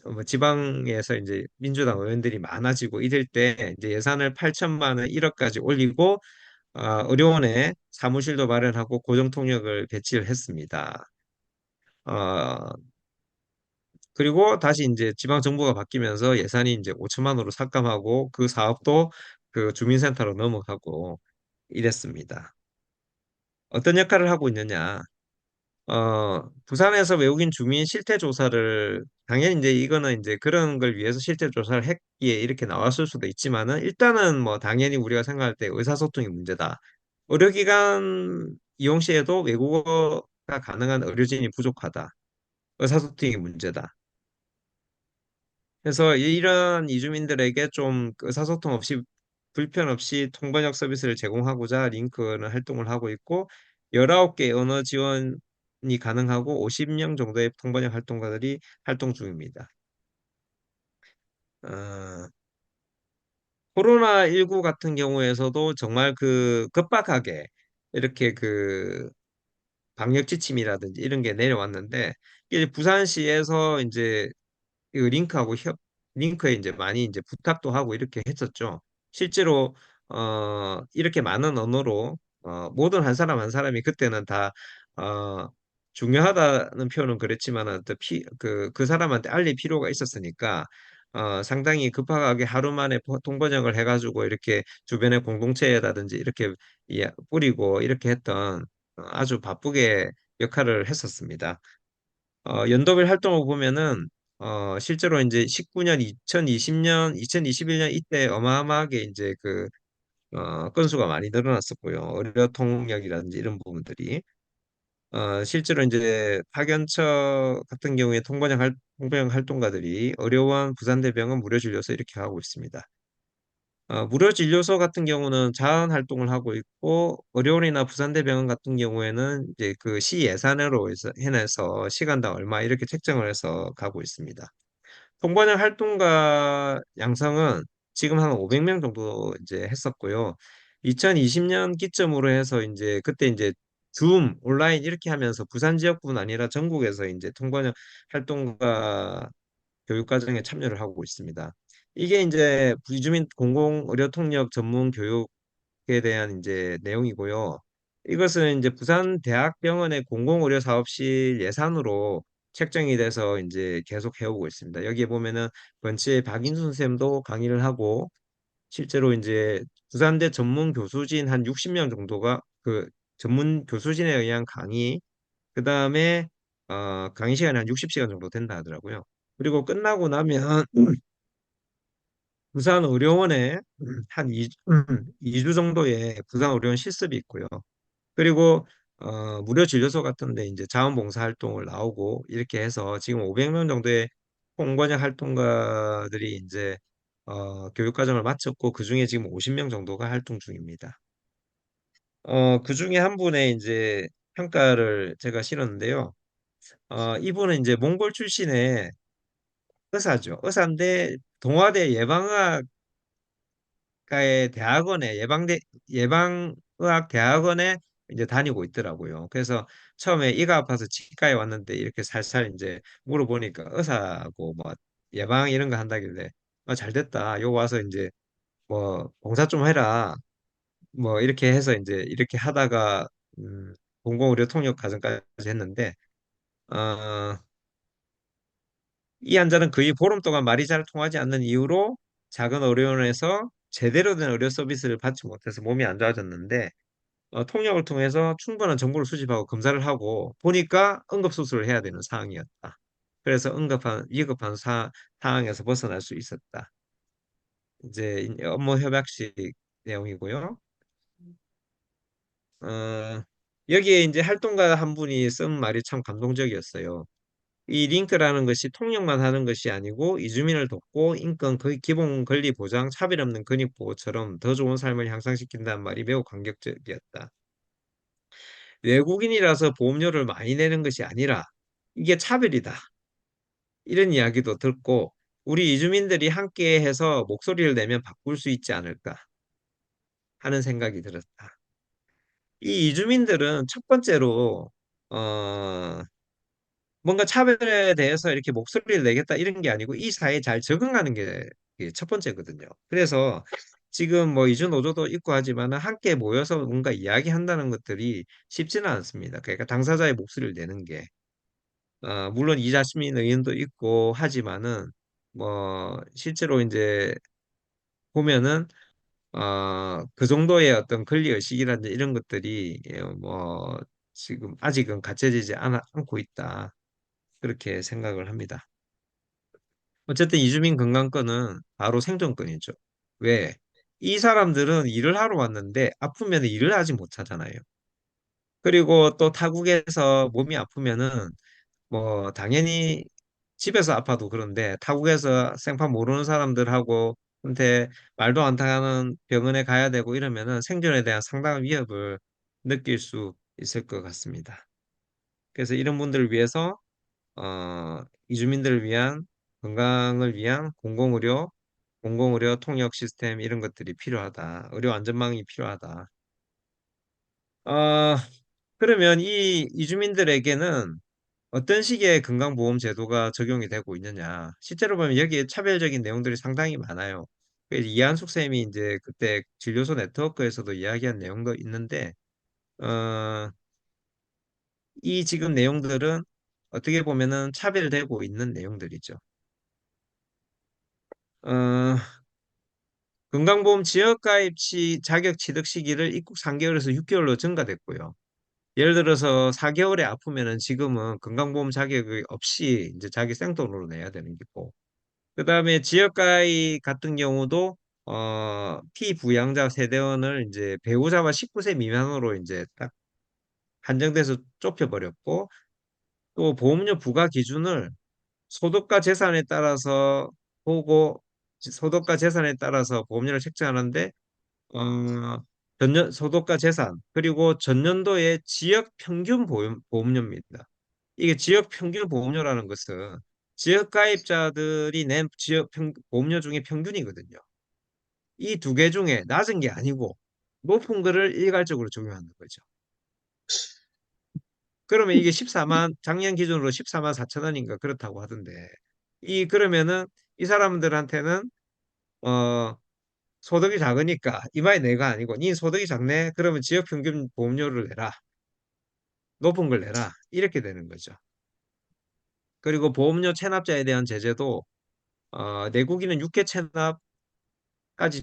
뭐 지방에서 이제 민주당 의원들이 많아지고 이럴 때 이제 예산을 8천만 원, 1억까지 올리고 의료원에 사무실도 마련하고 고정 통역을 배치를 했습니다. 어, 그리고 다시 이제 지방 정부가 바뀌면서 예산이 이제 5천만 원으로 삭감하고 그 사업도 그 주민센터로 넘어가고 이랬습니다. 어떤 역할을 하고 있느냐? 부산에서 외국인 주민 실태 조사를 당연히 이제 이거는 이제 그런 걸 위해서 실태 조사를 했기에 이렇게 나왔을 수도 있지만은 일단은 뭐 당연히 우리가 생각할 때 의사소통이 문제다. 의료기관 이용 시에도 외국어가 가능한 의료진이 부족하다. 의사소통이 문제다. 그래서 이런 이주민들에게 좀 의사소통 없이 불편 없이 통번역 서비스를 제공하고자 링크는 활동을 하고 있고 19개 언어 지원이 가능하고 50명 정도의 통번역 활동가들이 활동 중입니다. 어, 코로나19 같은 경우에서도 정말 그 급박하게 이렇게 그 방역 지침이라든지 이런 게 내려왔는데 이게 부산시에서 이제 이 링크하고 링크에 이제 많이 이제 부탁도 하고 이렇게 했었죠. 실제로 이렇게 많은 언어로 모든 한 사람 한 사람이 그때는 다 어, 중요하다는 표현은 그랬지만은 그 사람한테 알릴 필요가 있었으니까 상당히 급하게 하루 만에 통번역을 해가지고 이렇게 주변의 공동체라든지 이렇게 뿌리고 이렇게 했던 아주 바쁘게 역할을 했었습니다. 연도별 활동을 보면은 실제로 이제 19년, 2020년, 2021년 이때 어마어마하게 이제 그 건수가 많이 늘어났었고요. 의료 통역이라든지 이런 부분들이 실제로 이제 파견처 같은 경우에 통번역 활동가들이 의료원, 부산대병원 무료 진료소 이렇게 하고 있습니다. 무료 진료소 같은 경우는 자원 활동을 하고 있고 의료원이나 부산대병원 같은 경우에는 이제 그 시 예산으로 해내서 시간당 얼마 이렇게 책정을 해서 가고 있습니다. 통번역 활동가 양성은 지금 한 500명 정도 이제 했었고요. 2020년 기점으로 해서 이제 그때 이제 줌 온라인 이렇게 하면서 부산 지역뿐 아니라 전국에서 이제 통번역 활동가 교육과정에 참여를 하고 있습니다. 이게 이제 비주민 공공의료통역 전문 교육에 대한 이제 내용이고요. 이것은 이제 부산대학병원의 공공의료사업실 예산으로 책정이 돼서 이제 계속 해오고 있습니다. 여기에 보면은 번치의 박인순 쌤도 강의를 하고 실제로 이제 부산대 전문 교수진 한 60명 정도가 그 전문 교수진에 의한 강의 그다음에 강의 시간이 한 60시간 정도 된다 하더라고요. 그리고 끝나고 나면 부산 의료원에 한 2주 정도의 부산 의료원 실습이 있고요. 그리고 무료 진료소 같은데 이제 자원봉사 활동을 나오고 이렇게 해서 지금 500명 정도의 홍번역 활동가들이 이제 교육 과정을 마쳤고 그중에 지금 50명 정도가 활동 중입니다. 그중에 한 분의 이제 평가를 제가 실었는데요. 이분은 이제 몽골 출신의 의사죠. 의사인데 동아대 예방의학과의 대학원에 예방의학 대학원에 이제 다니고 있더라고요. 그래서 처음에 이가 아파서 치과에 왔는데 이렇게 살살 이제 물어보니까 의사고 뭐 예방 이런 거 한다길래 잘 됐다. 요 와서 이제 뭐 봉사 좀 해라. 뭐 이렇게 해서 이제 이렇게 하다가 공공의료 통역 과정까지 했는데 어, 이 환자는 거의 보름 동안 말이 잘 통하지 않는 이유로 작은 의료원에서 제대로 된 의료 서비스를 받지 못해서 몸이 안 좋아졌는데 통역을 통해서 충분한 정보를 수집하고 검사를 하고 보니까 응급수술을 해야 되는 상황이었다. 그래서 위급한 상황에서 벗어날 수 있었다. 이제 업무 협약식 내용이고요. 어, 여기에 이제 활동가 한 분이 쓴 말이 참 감동적이었어요. 이 링크라는 것이 통역만 하는 것이 아니고 이주민을 돕고 인권, 그 기본 권리 보장, 차별 없는 근육 보호처럼 더 좋은 삶을 향상시킨다는 말이 매우 감격적이었다. 외국인이라서 보험료를 많이 내는 것이 아니라 이게 차별이다. 이런 이야기도 듣고 우리 이주민들이 함께 해서 목소리를 내면 바꿀 수 있지 않을까 하는 생각이 들었다. 이 이주민들은 첫 번째로 어, 뭔가 차별에 대해서 이렇게 목소리를 내겠다 이런 게 아니고 이 사회에 잘 적응하는 게 첫 번째거든요. 그래서 지금 뭐 이주 노조도 있고 하지만 함께 모여서 뭔가 이야기한다는 것들이 쉽지는 않습니다. 그러니까 당사자의 목소리를 내는 게 물론 이자스민 의원도 있고 하지만은 뭐 실제로 이제 보면은 그 정도의 어떤 권리 의식이라든지 이런 것들이 뭐 지금 아직은 갖춰지지 않고 있다. 그렇게 생각을 합니다. 어쨌든 이주민 건강권은 바로 생존권이죠. 왜? 이 사람들은 일을 하러 왔는데 아프면 일을 하지 못하잖아요. 그리고 또 타국에서 몸이 아프면은 뭐 당연히 집에서 아파도 그런데 타국에서 생판 모르는 사람들하고 한테 말도 안 통하는 병원에 가야 되고 이러면은 생존에 대한 상당한 위협을 느낄 수 있을 것 같습니다. 그래서 이런 분들을 위해서 이주민들을 위한 건강을 위한 공공의료 공공의료 통역 시스템 이런 것들이 필요하다. 의료 안전망이 필요하다. 어, 그러면 이 이주민들에게는 어떤 식의 건강보험 제도가 적용이 되고 있느냐? 실제로 보면 여기에 차별적인 내용들이 상당히 많아요. 이한숙 쌤이 이제 그때 진료소 네트워크에서도 이야기한 내용도 있는데, 어, 이 지금 내용들은 어떻게 보면은 차별되고 있는 내용들이죠. 어, 건강보험 지역가입 자격 취득 시기를 입국 3개월에서 6개월로 증가됐고요. 예를 들어서 4개월에 아프면은 지금은 건강보험 자격이 없이 이제 자기 생돈으로 내야 되는 거고. 그다음에 지역가입 같은 경우도 피부양자 세대원을 이제 배우자와 19세 미만으로 이제 딱 한정돼서 좁혀버렸고 또 보험료 부과 기준을 소득과 재산에 따라서 보고 소득과 재산에 따라서 보험료를 책정하는데 어, 전년 소득과 재산 그리고 전년도의 지역 평균 보험료입니다. 이게 지역 평균 보험료라는 것은 지역 가입자들이 낸 보험료 중에 평균이거든요. 이 두 개 중에 낮은 게 아니고 높은 거를 일괄적으로 적용하는 거죠. 그러면 이게 14만 작년 기준으로 14만 4천 원인가 그렇다고 하던데 그러면은 이 사람들한테는 어 소득이 작으니까 이마에 내가 아니고 니 소득이 작네 그러면 지역 평균 보험료를 내라 높은 걸 내라 이렇게 되는 거죠. 그리고 보험료 체납자에 대한 제재도 내국인은 6회 체납까지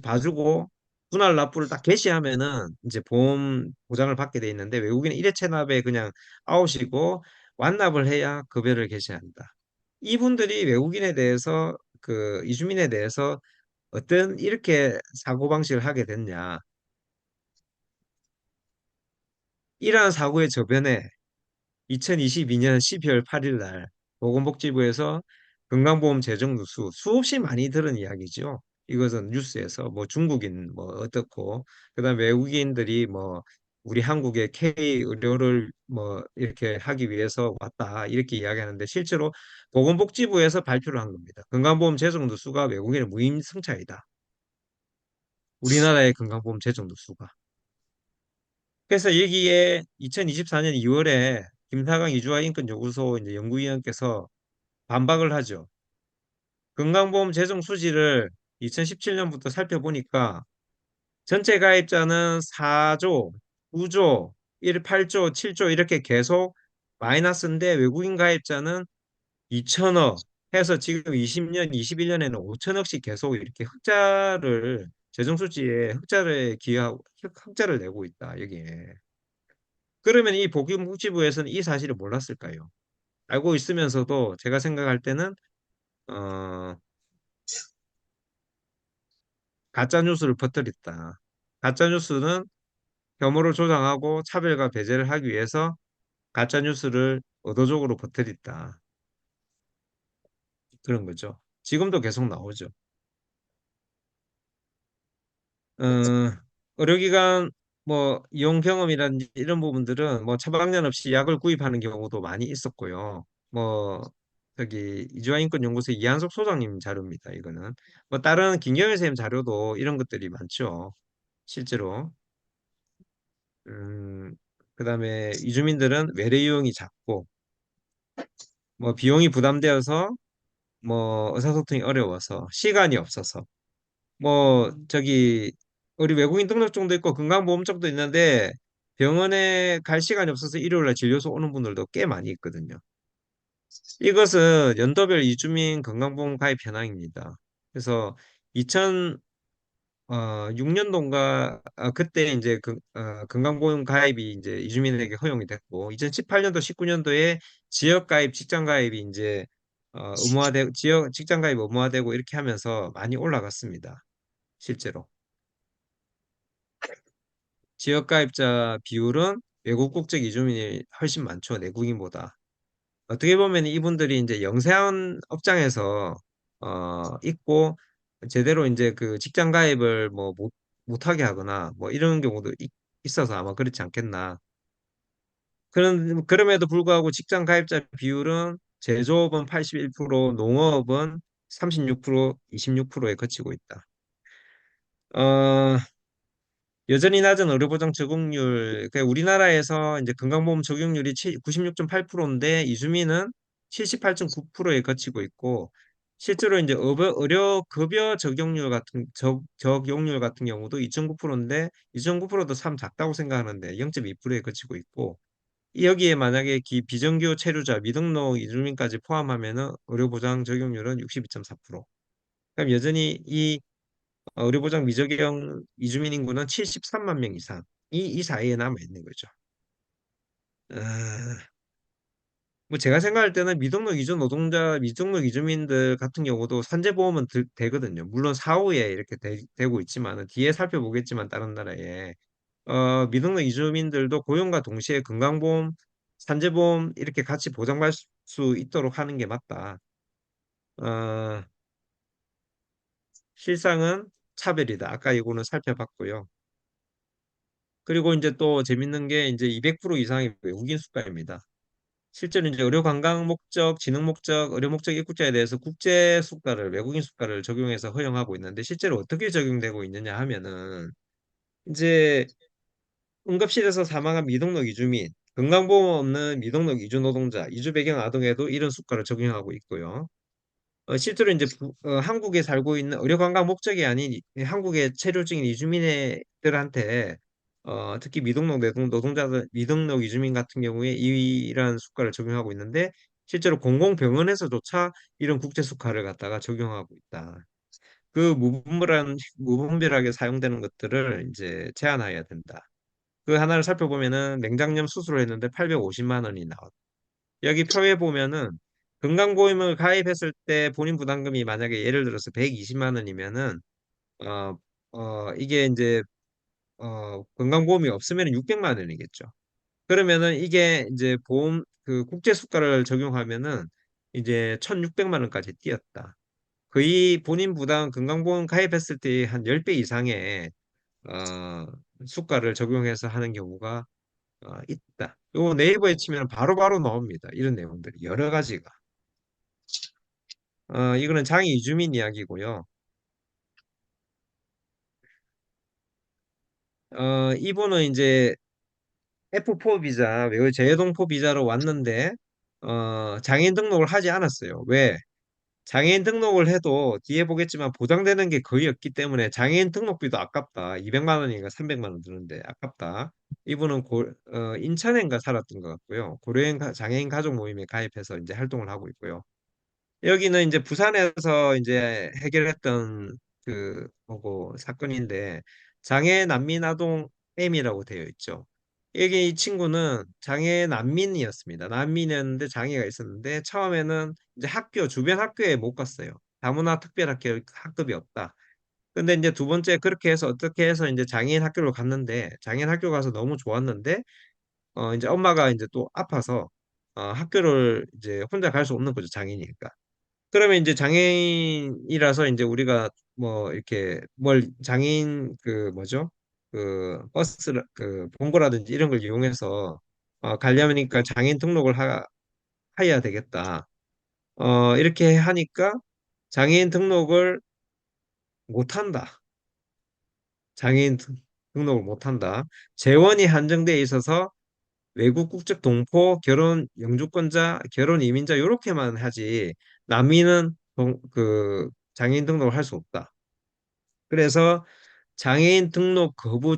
봐주고 분할 납부를 딱 개시하면은 이제 보험 보장을 받게 돼 있는데 외국인은 1회 체납에 그냥 아웃이고 완납을 해야 급여를 개시한다. 이분들이 외국인에 대해서 그 이주민에 대해서 어떤 이렇게 사고방식을 하게 됐냐. 이러한 사고의 저변에 2022년 12월 8일 날 보건복지부에서 건강보험 재정 누수 수없이 많이 들은 이야기죠. 이것은 뉴스에서 뭐 중국인 뭐 어떻고 그다음 외국인들이 뭐 우리 한국의 K 의료를 뭐 이렇게 하기 위해서 왔다 이렇게 이야기하는데 실제로 보건복지부에서 발표를 한 겁니다. 건강보험 재정 누수가 외국인의 무임승차이다. 우리나라의 건강보험 재정 누수가. 그래서 여기에 2024년 2월에 김사강 이주화 인권 연구소 이제 연구위원께서 반박을 하죠. 건강보험 재정 수지를 2017년부터 살펴보니까 전체 가입자는 4조, 9조, 8조, 7조 이렇게 계속 마이너스인데 외국인 가입자는 2천억 해서 지금 20년, 21년에는 5천억씩 계속 이렇게 흑자를 재정 수지에 흑자를 기하고 흑자를 내고 있다. 여기에. 그러면 이 보건복지부에서는 이 사실을 몰랐을까요? 알고 있으면서도 제가 생각할 때는 어, 가짜 뉴스를 퍼뜨렸다. 가짜 뉴스는 혐오를 조장하고 차별과 배제를 하기 위해서 가짜 뉴스를 의도적으로 퍼뜨렸다. 그런 거죠. 지금도 계속 나오죠. 어, 의료기관 뭐 이용 경험이라든지 이런 부분들은 뭐 처방전 없이 약을 구입하는 경우도 많이 있었고요. 뭐 저기 이주화인권연구소 이한석 소장님 자료입니다. 이거는 뭐 다른 김경일 선생님 자료도 이런 것들이 많죠. 실제로 그다음에 이주민들은 외래 이용이 작고 뭐 비용이 부담되어서 뭐 의사소통이 어려워서 시간이 없어서 뭐 저기 우리 외국인 등록증도 있고 건강보험증도 있는데 병원에 갈 시간이 없어서 일요일 날 진료소 오는 분들도 꽤 많이 있거든요. 이것은 연도별 이주민 건강보험 가입 현황입니다. 그래서 2006년도인가 그때 이제 건강보험 가입이 이제 이주민에게 허용이 됐고 2018년도 19년도에 지역 가입, 직장 가입이 이제 의무화되고 지역 직장 가입 의무화되고 이렇게 하면서 많이 올라갔습니다. 실제로. 지역 가입자 비율은 외국 국적 이주민이 훨씬 많죠. 내국인보다. 어떻게 보면 이분들이 이제 영세한 업장에서 있고 제대로 이제 그 직장 가입을 뭐 못하게 하거나 뭐 이런 경우도 있어서 아마 그렇지 않겠나. 그럼에도 불구하고 직장 가입자 비율은 제조업은 81%, 농업은 36%, 26%에 그치고 있다. 어, 여전히 낮은 의료보장 적용률, 그러니까 우리나라에서 이제 건강보험 적용률이 96.8%인데 이주민은 78.9%에 그치고 있고, 실제로 이제 의료급여 적용률 같은 경우도 2.9%인데 2.9%도 참 작다고 생각하는데 0.2%에 그치고 있고, 여기에 만약에 비정규 체류자, 미등록 이주민까지 포함하면은 의료보장 적용률은 62.4%. 그럼 여전히 이 의료보장 미적용 이주민 인구는 73만 명 이상 이 사이에 남아 있는 거죠. 아, 뭐 제가 생각할 때는 미등록 이주민들 같은 경우도 산재보험은 되거든요. 물론 사후에 이렇게 고 있지만은 뒤에 살펴보겠지만 다른 나라에 미등록 이주민들도 고용과 동시에 건강보험, 산재보험 이렇게 같이 보장받을 수 있도록 하는 게 맞다. 어, 실상은 차별이다. 아까 이거는 살펴봤고요. 그리고 이제 또 재밌는 게 이제 200% 이상의 외국인 수가입니다. 실제로 이제 의료 관광 목적, 지능 목적, 의료 목적 입국자에 대해서 국제 수가를 외국인 수가를 적용해서 허용하고 있는데 실제로 어떻게 적용되고 있느냐 하면은 이제 응급실에서 사망한 미등록 이주민, 건강보험 없는 미등록 이주 노동자, 이주 배경 아동에도 이런 수가를 적용하고 있고요. 실제로 이제 한국에 살고 있는 의료 관광 목적이 아닌 한국에 체류 중인 이주민들한테 특히 미등록 노동자들, 미등록 이주민 같은 경우에 이런 수가를 적용하고 있는데 실제로 공공병원에서조차 이런 국제 수가를 갖다가 적용하고 있다. 그 무분별하게 사용되는 것들을 이제 제한해야 된다. 그 하나를 살펴보면은 맹장염 수술을 했는데 850만 원이 나왔다. 여기 표에 보면은 건강보험을 가입했을 때 본인 부담금이 만약에 예를 들어서 120만 원이면은 어, 이게 이제 건강보험이 없으면 600만 원이겠죠. 그러면은 이게 이제 보험 그 국제 수가를 적용하면은 이제 1,600만 원까지 뛰었다. 거의 본인 부담 건강보험 가입했을 때 한 10배 이상의 어, 수가를 적용해서 하는 경우가 있다. 요 네이버에 치면 바로바로 나옵니다. 이런 내용들이 여러 가지가. 이거는 장애 이주민 이야기고요. 이분은 이제 F4 비자, 외국 재외동포 비자로 왔는데, 장애인 등록을 하지 않았어요. 왜? 장애인 등록을 해도 뒤에 보겠지만 보장되는 게 거의 없기 때문에 장애인 등록비도 아깝다. 200만 원인가 300만 원 드는데 아깝다. 이분은 인천인가 살았던 것 같고요. 장애인 가족 모임에 가입해서 이제 활동을 하고 있고요. 여기는 이제 부산에서 이제 해결했던 그 뭐고 사건인데 장애 난민 아동 M이라고 되어 있죠. 여기 이 친구는 장애 난민이었습니다. 난민이었는데 장애가 있었는데 처음에는 이제 주변 학교에 못 갔어요. 다문화 학급이 없다. 근데 이제 두 번째 그렇게 해서 어떻게 해서 이제 장애인 학교를 갔는데 장애인 학교 가서 너무 좋았는데 이제 엄마가 이제 또 아파서 학교를 이제 혼자 갈 수 없는 거죠. 장애인이니까. 그러면 이제 장애인이라서 이제 우리가 뭐 이렇게 뭘 장애인 그 뭐죠? 그 버스 그 봉고라든지 이런 걸 이용해서 가려니까 장애인 등록을 해야 되겠다. 이렇게 하니까 장애인 등록을 못 한다. 장애인 등록을 못 한다. 재원이 한정돼 있어서 외국 국적 동포, 결혼 영주권자, 결혼 이민자 요렇게만 하지 난민은 장애인 등록을 할 수 없다. 그래서 장애인 등록 거부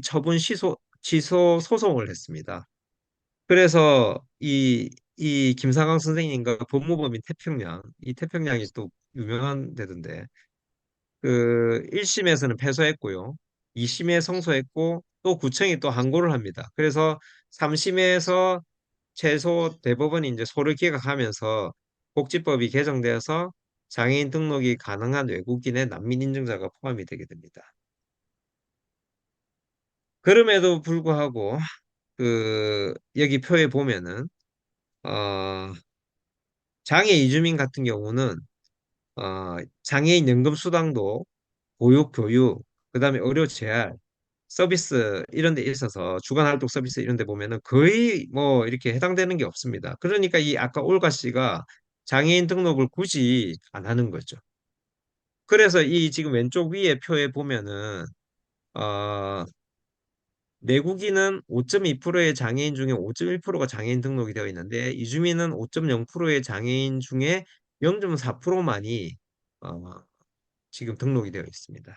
처분 취소 소송을 했습니다. 그래서 이 김사강 선생님과 법무법인 이 태평양이 또 유명한 데던데 그 1심에서는 패소했고요. 2심에 성소했고 또 구청이 또 항고를 합니다. 그래서 3심에서 최소 대법원이 이제 소를 기각하면서 복지법이 개정되어서 장애인 등록이 가능한 외국인의 난민 인증자가 포함이 되게 됩니다. 그럼에도 불구하고 그 여기 표에 보면은 어, 장애 이주민 같은 경우는 장애인 연금 수당도 보육 교육 그다음에 의료 재활 서비스 이런 데 있어서 주간 활동 서비스 이런 데 보면은 거의 뭐 이렇게 해당되는 게 없습니다. 그러니까 이 아까 올가 씨가 장애인 등록을 굳이 안 하는 거죠. 그래서 이 지금 왼쪽 위에 표에 보면은 어, 내국인은 5.2%의 장애인 중에 5.1%가 장애인 등록이 되어 있는데 이주민은 5.0%의 장애인 중에 0.4%만이 지금 등록이 되어 있습니다.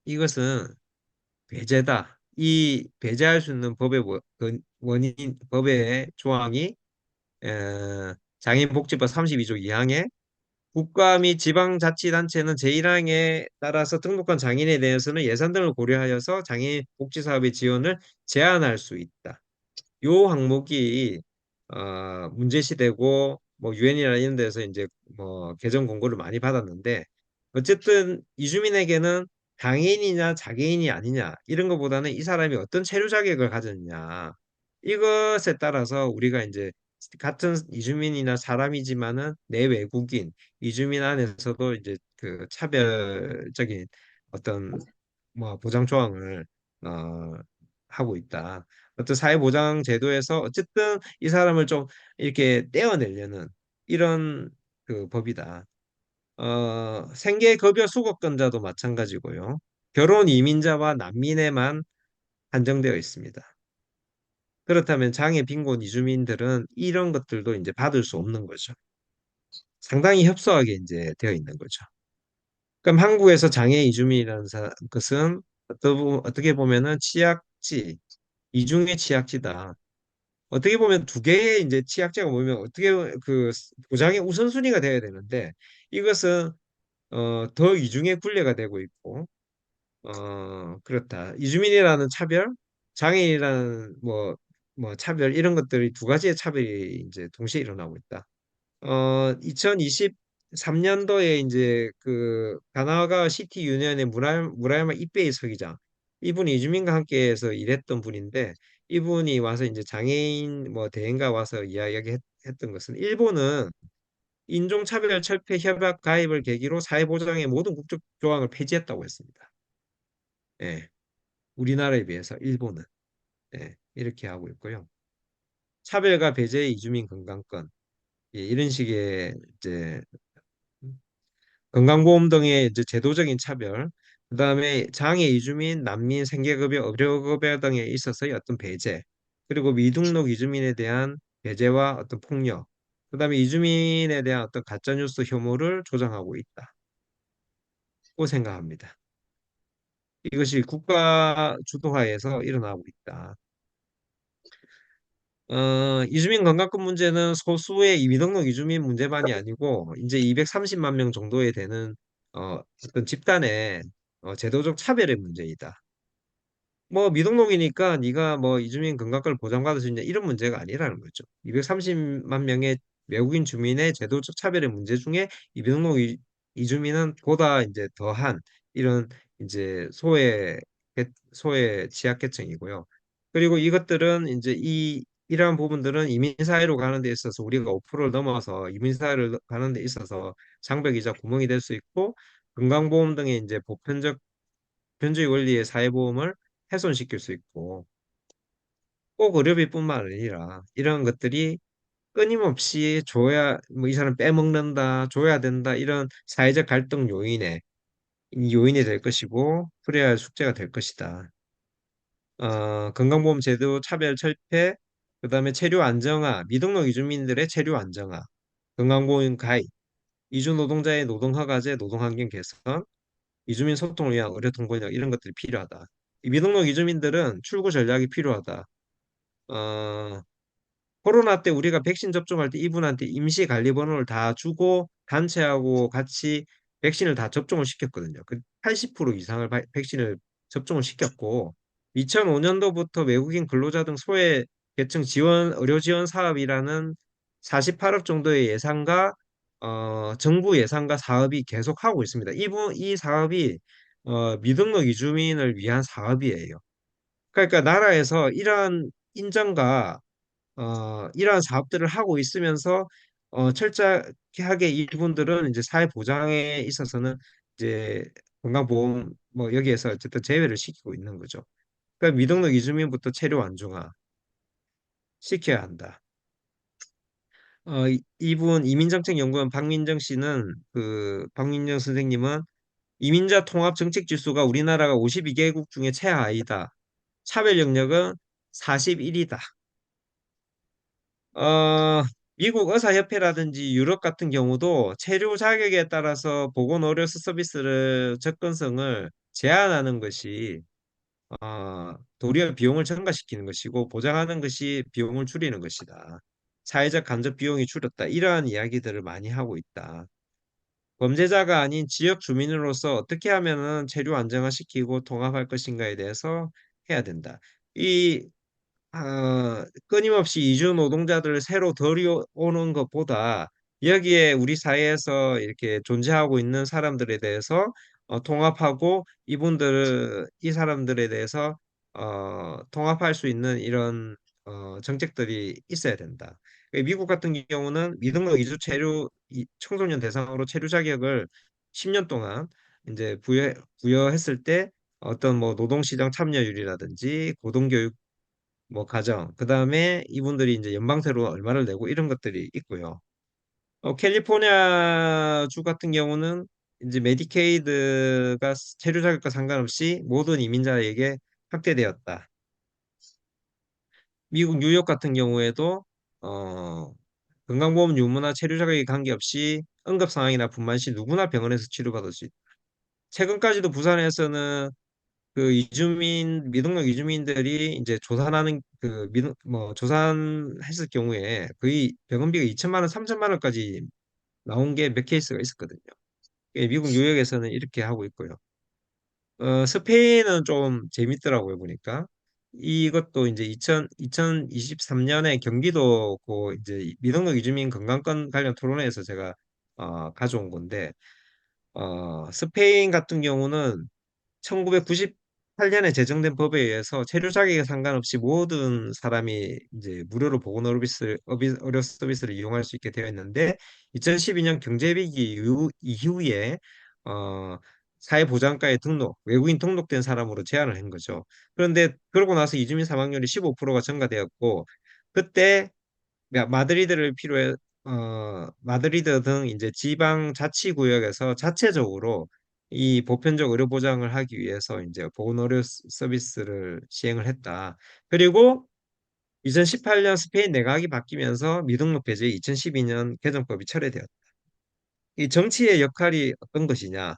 이것은 배제다. 이 배제할 수 있는 법의 원인, 법의 조항이 장애인복지법 32조 2항에 국가 및 지방자치단체는 제1항에 따라서 등록한 장애인에 대해서는 예산 등을 고려하여서 장애인 복지 사업의 지원을 제한할 수 있다. 요 항목이 문제시되고 뭐 유엔이나 이런 데서 이제 뭐 개정 공고를 많이 받았는데 어쨌든 이주민에게는 장애인이냐 장애인이 아니냐 이런 것보다는 이 사람이 어떤 체류 자격을 가졌냐 이것에 따라서 우리가 이제 같은 이주민이나 사람이지만은 내외국인 이주민 안에서도 이제 그 차별적인 어떤 뭐 보장 조항을 어, 하고 있다. 어떤 사회보장 제도에서 어쨌든 이 사람을 좀 이렇게 떼어내려는 이런 그 법이다. 생계급여 수급권자도 마찬가지고요. 결혼 이민자와 난민에만 한정되어 있습니다. 그렇다면 장애 빈곤 이주민들은 이런 것들도 이제 받을 수 없는 거죠. 상당히 협소하게 이제 되어 있는 거죠. 그럼 한국에서 장애 이주민이라는 것은 어떻게 보면은 취약지, 이중의 취약지다. 어떻게 보면 두 개의 이제 취약제가 모이면 어떻게 그 보장의 우선순위가 돼야 되는데 이것은 더 이중의 굴레가 되고 있고 그렇다. 이주민이라는 차별, 장애인이라는 뭐 차별 이런 것들이 두 가지의 차별이 이제 동시에 일어나고 있다. 2023년도에 이제 그 가나가 시티 유니언의 무라야마 이베이 서기장 이분이 이주민과 함께해서 일했던 분인데 이분이 와서 이제 장애인 뭐 대행가 와서 이야기했던 것은 일본은 인종차별 철폐 협약 가입을 계기로 사회보장의 모든 국적 조항을 폐지했다고 했습니다. 예, 우리나라에 비해서 일본은 이렇게 하고 있고요. 차별과 배제의 이주민 건강권 이런 식의 이제 건강보험 등의 이제 제도적인 차별, 그다음에 장애 이주민, 난민, 생계급여, 의료급여 등에 있어서의 어떤 배제, 그리고 미등록 이주민에 대한 배제와 어떤 폭력, 그다음에 이주민에 대한 어떤 가짜뉴스 혐오를 조장하고 있다고 생각합니다. 이것이 국가 주도하에서 일어나고 있다. 이주민 건강권 문제는 소수의 이 미등록 이주민 문제만이 아니고 이제 230만 명 정도에 되는 어떤 집단의 제도적 차별의 문제이다. 뭐 미등록이니까 네가 뭐 이주민 건강권을 보장받을 수 있냐 이런 문제가 아니라는 거죠. 230만 명의 외국인 주민의 제도적 차별의 문제 중에 이 미등록 이주민은 보다 이제 더한 이런 이제 소외 취약계층이고요. 그리고 이것들은 이제 이러한 부분들은 이민사회로 가는 데 있어서 우리가 5%를 넘어서 이민사회를 가는 데 있어서 장벽이자 구멍이 될 수 있고 건강보험 등의 이제 보편적 현주의 원리의 사회보험을 훼손시킬 수 있고 꼭 의료비뿐만 아니라 이런 것들이 끊임없이 줘야 뭐 이 사람 빼먹는다 줘야 된다 이런 사회적 갈등 요인이 될 것이고 그래야 숙제가 될 것이다. 건강보험 제도 차별 철폐 그다음에 체류 안정화 미등록 이주민들의 체류 안정화 건강보험 가입 이주 노동자의 노동허가제 노동환경 개선 이주민 소통을 위한 의료 통번역 이런 것들이 필요하다. 이 미등록 이주민들은 출구 전략이 필요하다. 어, 코로나 때 우리가 백신 접종할 때 이분한테 임시 관리 번호를 다 주고 단체하고 같이 백신을 다 접종을 시켰거든요. 그 80% 이상을 백신을 접종을 시켰고 2005년도부터 외국인 근로자 등 소외 계층 지원 의료 지원 사업이라는 48억 정도의 예산과 정부 예산과 사업이 계속하고 있습니다. 이 사업이 미등록 이주민을 위한 사업이에요. 그러니까 나라에서 이러한 인정과 이러한 사업들을 하고 있으면서 철저하게 이분들은 이제 사회 보장에 있어서는 이제 건강보험 뭐 여기에서 어쨌든 제외를 시키고 있는 거죠. 그러니까 미등록 이주민부터 체류 안정화 시켜야 한다. 이분 이민정책연구원 박민정 씨는 박민정 선생님은 이민자 통합 정책 지수가 우리나라가 52개국 중에 최하위다. 차별 영역은 41이다. 어, 미국 의사협회라든지 유럽 같은 경우도 체류 자격에 따라서 보건의료 서비스를 접근성을 제한하는 것이 도리어 비용을 증가시키는 것이고 보장하는 것이 비용을 줄이는 것이다. 사회적 간접 비용이 줄었다. 이러한 이야기들을 많이 하고 있다. 범죄자가 아닌 지역 주민으로서 어떻게 하면은 체류 안정화시키고 통합할 것인가에 대해서 해야 된다. 이 끊임없이 이주 노동자들을 새로 들여오는 것보다 여기에 우리 사회에서 이렇게 존재하고 있는 사람들에 대해서 통합하고 이 사람들에 대해서 통합할 수 있는 이런 정책들이 있어야 된다. 미국 같은 경우는 미등록 이주 체류 청소년 대상으로 체류 자격을 10년 동안 이제 부여했을 때 어떤 뭐 노동시장 참여율이라든지 고등교육 뭐 가정, 그다음에 이분들이 이제 연방세로 얼마를 내고 이런 것들이 있고요. 캘리포니아 주 같은 경우는 이제 메디케이드가 체류 자격과 상관없이 모든 이민자에게 확대되었다. 미국 뉴욕 같은 경우에도 어, 건강보험 유무나 체류 자격에 관계없이 응급 상황이나 분만 시 누구나 병원에서 치료받을 수 있다. 최근까지도 부산에서는 미등록 이주민들이 이제 조산하는 뭐 조산했을 경우에 거의 병원비가 2천만 원, 3천만 원까지 나온 게 몇 케이스가 있었거든요. 미국 뉴욕에서는 이렇게 하고 있고요. 스페인은 좀 재밌더라고요, 보니까. 이것도 이제 2023년에 경기도 이제 미등록 이주민 건강권 관련 토론회에서 제가 가져온 건데, 스페인 같은 경우는 1998년에 제정된 법에 의해서 체류 자격에 상관없이 모든 사람이 이제 무료로 의료 서비스를 이용할 수 있게 되어 있는데 2012년 경제위기 이후에 어, 사회보장과에 외국인 등록된 사람으로 제한을 한 거죠. 그런데 그러고 나서 이주민 사망률이 15%가 증가되었고 그때 마드리드 등 이제 지방 자치구역에서 자체적으로 이 보편적 의료 보장을 하기 위해서 이제 보건 의료 서비스를 시행을 했다. 그리고 2018년 스페인 내각이 바뀌면서 미등록 배제 2012년 개정법이 철회되었다. 이 정치의 역할이 어떤 것이냐?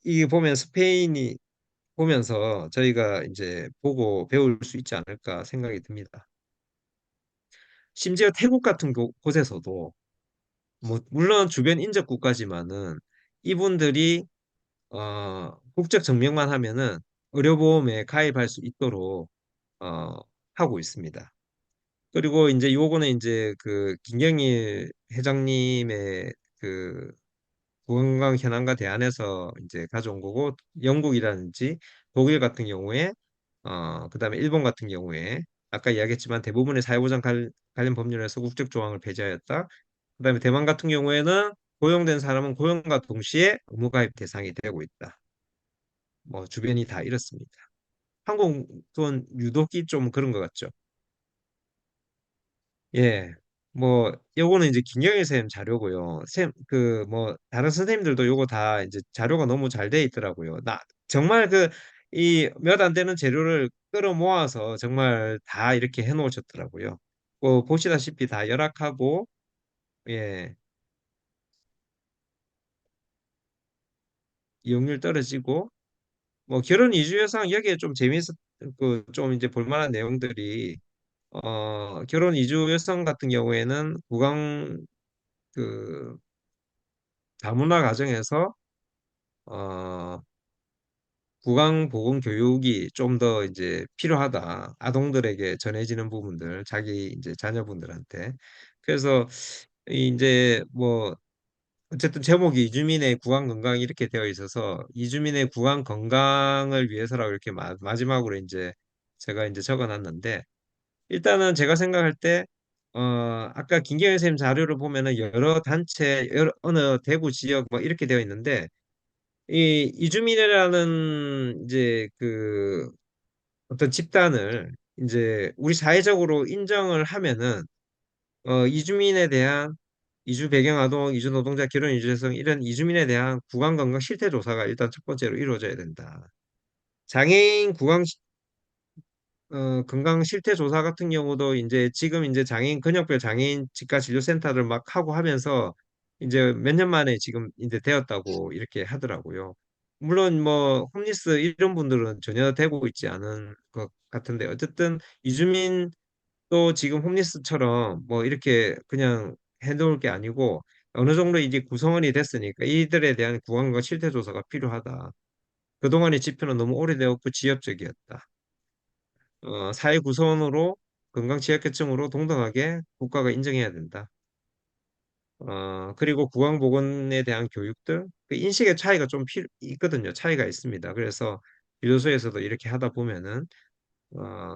이 보면 스페인이 보면서 저희가 이제 보고 배울 수 있지 않을까 생각이 듭니다. 심지어 태국 같은 곳에서도 뭐 물론 주변 인접 국가지만은 이분들이 국적 증명만 하면은 의료보험에 가입할 수 있도록 어, 하고 있습니다. 그리고 이제 요거는 이제 김경일 회장님의 구강관 현안과 대안에서 이제 가져온 거고 영국이라든지 독일 같은 경우에 그다음에 일본 같은 경우에 아까 이야기했지만 대부분의 사회보장 관련 법률에서 국적 조항을 폐지하였다. 그다음에 대만 같은 경우에는 고용된 사람은 고용과 동시에 의무가입 대상이 되고 있다. 뭐 주변이 다 이렇습니다. 한국은 유독이 좀 그런 것 같죠. 예. 뭐 요거는 이제 김경일 선생님 자료고요. 뭐 다른 선생님들도 요거 다 이제 자료가 너무 잘 돼 있더라고요. 나 정말 이 몇 안 되는 재료를 끌어 모아서 정말 다 이렇게 해 놓으셨더라고요. 뭐 보시다시피 다 열악하고 예. 이용률 떨어지고 뭐 결혼 이주 여성 여기에 좀 재미있었 좀 이제 볼만한 내용들이 결혼 이주 여성 같은 경우에는 그 다문화 가정에서 어 구강 보건 교육이 좀 더 이제 필요하다. 아동들에게 전해지는 부분들, 자기 이제 자녀분들한테. 그래서 이제 뭐 어쨌든 제목이 이주민의 구강 건강 이렇게 되어 있어서 이주민의 구강 건강을 위해서라고 이렇게 마지막으로 이제 제가 이제 적어놨는데 일단은 제가 생각할 때 아까 김경현 선생님 자료를 보면은 여러 단체 어느 대구 지역 뭐 이렇게 되어 있는데 이 이주민이라는 이제 어떤 집단을 이제 우리 사회적으로 인정을 하면은 이주민에 대한 이주 배경 아동, 이주 노동자, 결혼 이주 여성 이런 이주민에 대한 구강 건강 실태 조사가 일단 첫 번째로 이루어져야 된다. 장애인 건강 실태 조사 같은 경우도 이제 지금 이제 장애인 근역별 장애인 직가 진료센터를 막 하고 하면서 이제 몇 년 만에 지금 이제 되었다고 이렇게 하더라고요. 물론 뭐 홈리스 이런 분들은 전혀 되고 있지 않은 것 같은데 어쨌든 이주민도 지금 홈리스처럼 뭐 이렇게 그냥 해놓을 게 아니고 어느 정도 이제 구성원이 됐으니까 이들에 대한 구강과 실태 조사가 필요하다. 그동안의 지표는 너무 오래되었고 지엽적이었다. 사회 구성원으로 건강 취약계층으로 동등하게 국가가 인정해야 된다. 그리고 구강보건에 대한 교육들, 그 인식의 차이가 좀 있거든요. 차이가 있습니다. 그래서 교도소에서도 이렇게 하다 보면은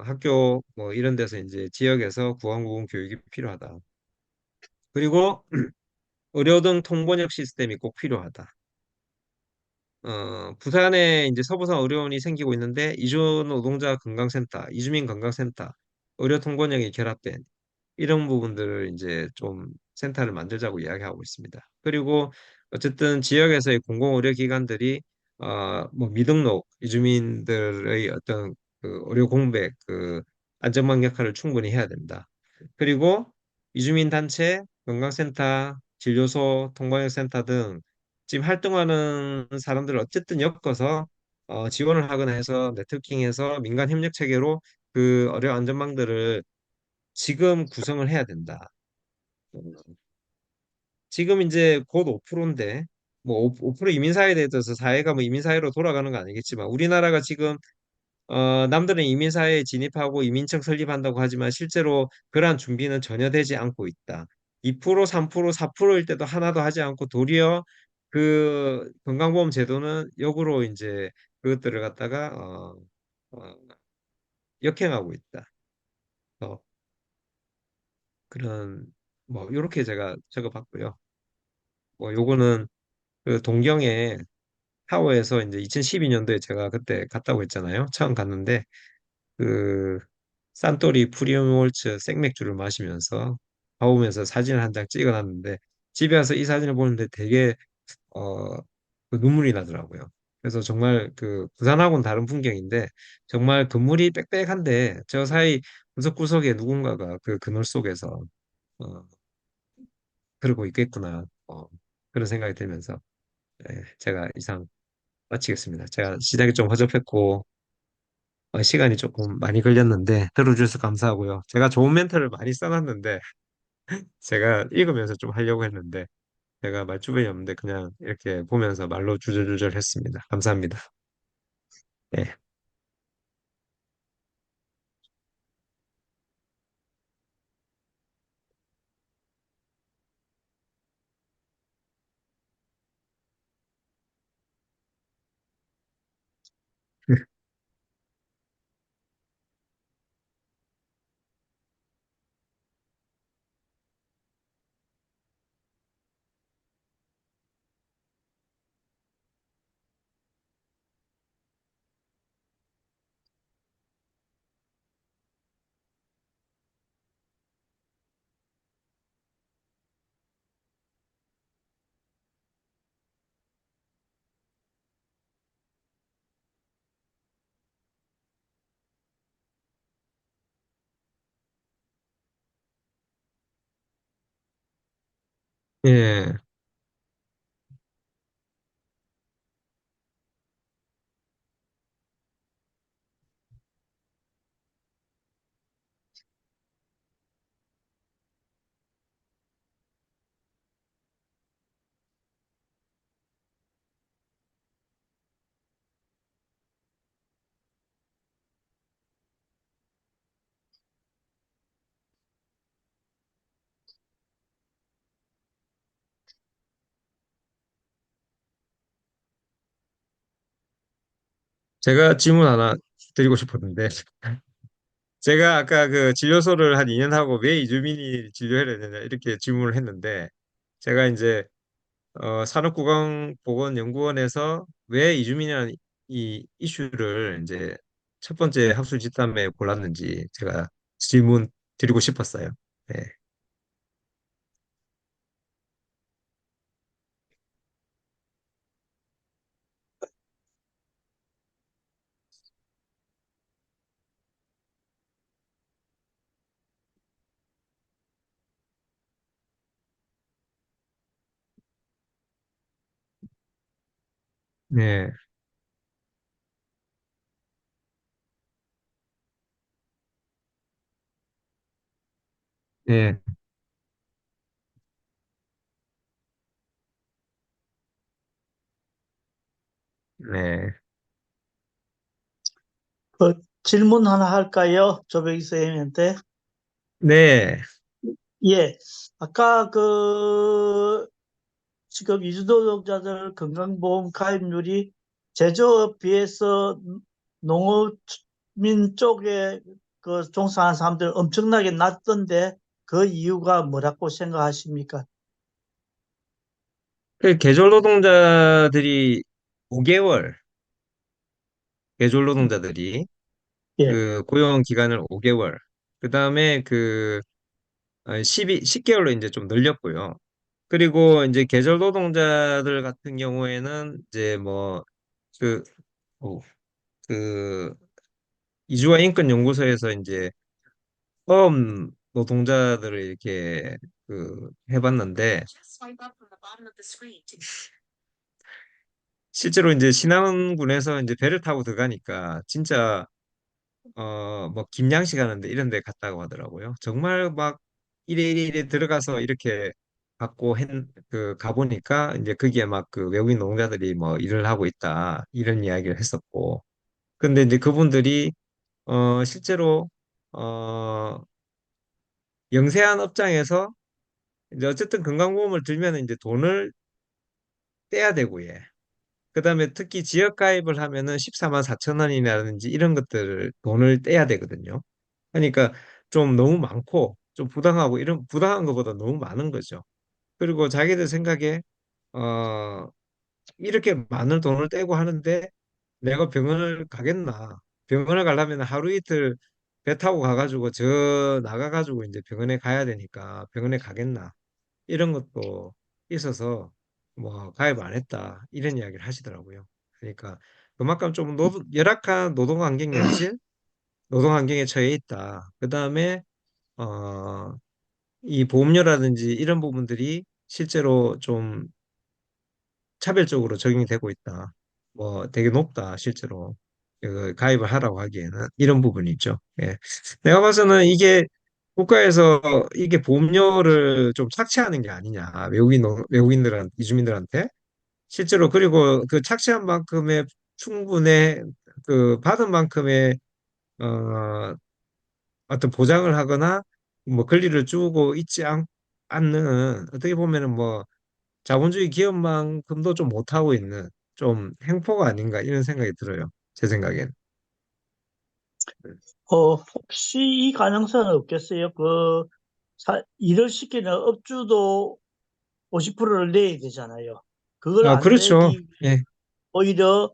학교 뭐 이런 데서 이제 지역에서 구강보건 교육이 필요하다. 그리고 의료 등 통번역 시스템이 꼭 필요하다. 부산에 이제 서부산 의료원이 생기고 있는데 이주 노동자 건강센터, 이주민 건강센터, 의료 통번역이 결합된 이런 부분들을 이제 좀 센터를 만들자고 이야기하고 있습니다. 그리고 어쨌든 지역에서의 공공의료기관들이 뭐 미등록 이주민들의 어떤 그 의료 공백 그 안전망 역할을 충분히 해야 된다. 그리고 이주민 단체, 건강센터, 진료소, 통번역센터 등 지금 활동하는 사람들을 어쨌든 엮어서 지원을 하거나 해서 네트워킹해서 민간 협력 체계로 그 의료 안전망들을 지금 구성을 해야 된다. 지금 이제 곧 5%인데 뭐 5% 이민사회에 대해서 사회가 뭐 이민사회로 돌아가는 건 아니겠지만 우리나라가 지금 남들은 이민사회에 진입하고 이민청 설립한다고 하지만 실제로 그러한 준비는 전혀 되지 않고 있다. 2%, 3%, 4%일 때도 하나도 하지 않고 도리어 그 건강보험 제도는 역으로 이제 그것들을 갖다가 어, 역행하고 있다. 어, 그런 뭐 이렇게 제가 적어봤고요. 뭐 요거는 그 동경에 하워에서 이제 2012년도에 제가 그때 갔다고 했잖아요. 처음 갔는데 그 산토리 프리움월츠 생맥주를 마시면서 가오면서 사진을 한 장 찍어놨는데 집에 와서 이 사진을 보는데 되게 어, 그 눈물이 나더라고요. 그래서 정말 그 부산하고는 다른 풍경인데 정말 건물이 빽빽한데 저 사이 구석구석에 누군가가 그 그늘 속에서 어, 그러고 있겠구나. 그런 생각이 들면서 제가 이상 마치겠습니다. 제가 시작이 좀 허접했고 시간이 조금 많이 걸렸는데 들어주셔서 감사하고요. 제가 좋은 멘트를 많이 써놨는데 제가 읽으면서 좀 하려고 했는데 제가 말주변이 없는데 그냥 이렇게 보면서 말로 주절주절 했습니다. 감사합니다. 네. 예, 제가 질문 하나 드리고 싶었는데 제가 아까 그 진료소를 한 2년 하고 왜 이주민이 진료해야 되냐 이렇게 질문을 했는데 제가 이제 산업구강보건연구원에서 왜 이주민이라는 이 이슈를 이제 첫 번째 학술 집단에 골랐는지 제가 질문 드리고 싶었어요. 네. 네, 네, 네, 질문 하나 할까요? 조백이 선생님한테. 네. 예. 아까 지금 이주노동자들 건강보험 가입률이 제조업 비해서 농어민 쪽에 종사하는 사람들 엄청나게 낮던데 그 이유가 뭐라고 생각하십니까? 그 계절 노동자들이 5개월, 계절 노동자들이 예. 그 고용 기간을 5개월, 그 다음에 그 10개월로 이제 좀 늘렸고요. 그리고 이제 계절 노동자들 같은 경우에는 이제 뭐 그, 어, 그 이주화 인권 연구소에서 이제 처음 노동자들을 이렇게 해봤는데 실제로 이제 신안군에서 이제 배를 타고 들어가니까 진짜 뭐 김양식 하는데 이런 데 갔다고 하더라고요. 정말 막 이래 들어가서 이렇게 갖고 가보니까 이제 거기에 막 그 외국인 노동자들이 뭐 일을 하고 있다 이런 이야기를 했었고 근데 이제 그분들이 실제로 어 영세한 업장에서 이제 어쨌든 건강보험을 들면 이제 돈을 떼야 되고 예. 그다음에 특히 지역 가입을 하면은 14만 4천 원이라든지 이런 것들을 돈을 떼야 되거든요. 그러니까 좀 너무 많고 좀 부당하고 이런 부당한 것보다 너무 많은 거죠. 그리고 자기들 생각에 어 이렇게 많은 돈을 떼고 하는데 내가 병원을 가겠나? 병원을 가려면 하루 이틀 배 타고 가가지고 저 나가가지고 이제 병원에 가야 되니까 병원에 가겠나? 이런 것도 있어서 뭐 가입 안 했다 이런 이야기를 하시더라고요. 그러니까 그만큼 좀 열악한 노동 환경 현실, 노동 환경에 처해 있다. 그 다음에 이 보험료라든지 이런 부분들이 실제로 좀 차별적으로 적용이 되고 있다. 뭐 되게 높다, 실제로. 가입을 하라고 하기에는 이런 부분이 있죠. 예. 내가 봐서는 이게 국가에서 이게 보험료를 좀 착취하는 게 아니냐. 외국인들한테, 이주민들한테. 실제로 그리고 그 착취한 만큼의 충분히 그 받은 만큼의 어, 어떤 보장을 하거나 뭐 권리를 주고 있지 않는 어떻게 보면은 뭐 자본주의 기업만큼도 좀 못하고 있는 좀 횡포가 아닌가 이런 생각이 들어요. 제 생각엔. 혹시 이 가능성은 없겠어요? 일을 시키는 업주도 50%를 내야 되잖아요. 그걸 아, 안 그렇죠. 내기 위해 예. 오히려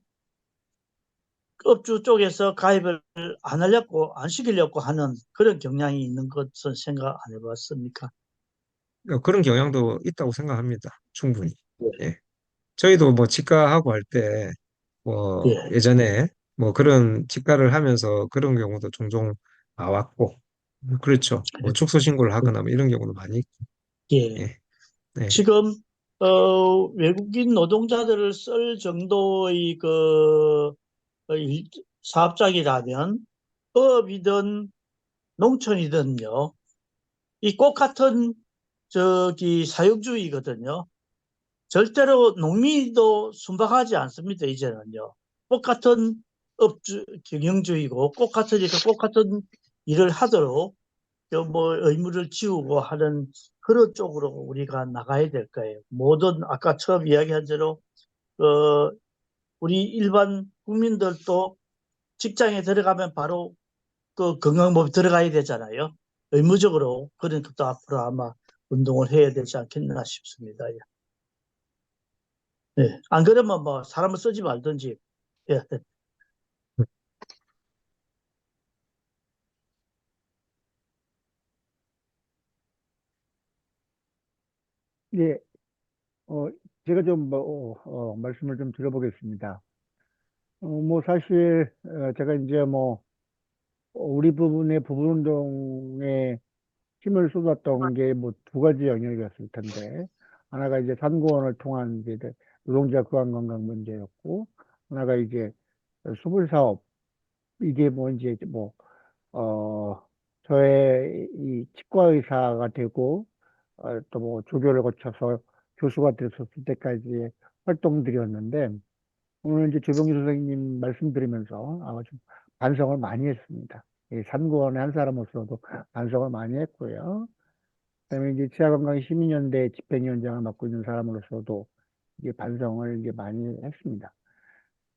업주 쪽에서 가입을 안 하려고, 안 시키려고 하는 그런 경향이 있는 것은 생각 안 해봤습니까? 그런 경향도 있다고 생각합니다. 충분히. 예. 예. 저희도 뭐 치과하고 할 때 뭐 예. 예전에 뭐 그런 치과를 하면서 그런 경우도 종종 나왔고 그렇죠. 뭐 축소 신고를 하거나 뭐 이런 경우도 많이 있고. 예. 예. 네. 지금, 외국인 노동자들을 쓸 정도의 사업장이라면, 어업이든 농촌이든요, 이 꼭 같은 사육주의거든요. 절대로 농민도 순박하지 않습니다, 이제는요. 똑같은 경영주의고, 똑같은 일을 하도록, 뭐, 의무를 지우고 하는 그런 쪽으로 우리가 나가야 될 거예요. 아까 처음 이야기한 대로, 어, 우리 일반 국민들도 직장에 들어가면 바로 그 건강보험 들어가야 되잖아요. 의무적으로. 그런 것도 앞으로 아마 운동을 해야 되지 않겠나 싶습니다. 예. 예. 안 그러면 뭐 사람을 쓰지 말든지. 예. 예, 어, 제가 좀 말씀을 좀 드려보겠습니다. 뭐 사실 제가 이제 뭐 우리 부분의 부분운동에 힘을 쏟았던 게 뭐 두 가지 영역이었을 텐데 하나가 이제 산고원을 통한 이제 노동자 구강건강 문제였고, 하나가 이제 수불 사업, 이게 뭐 이제 뭐 저의 이 치과 의사가 되고 또 뭐 조교를 거쳐서 교수가 됐었을 때까지의 활동들이었는데, 오늘 이제 조병기 선생님 말씀 드리면서 좀 반성을 많이 했습니다. 이 산구원의 한 사람으로서도 반성을 많이 했고요. 그다음에 이제 치아건강 시민연대 집행위원장을 맡고 있는 사람으로서도 이제 반성을 이제 많이 했습니다.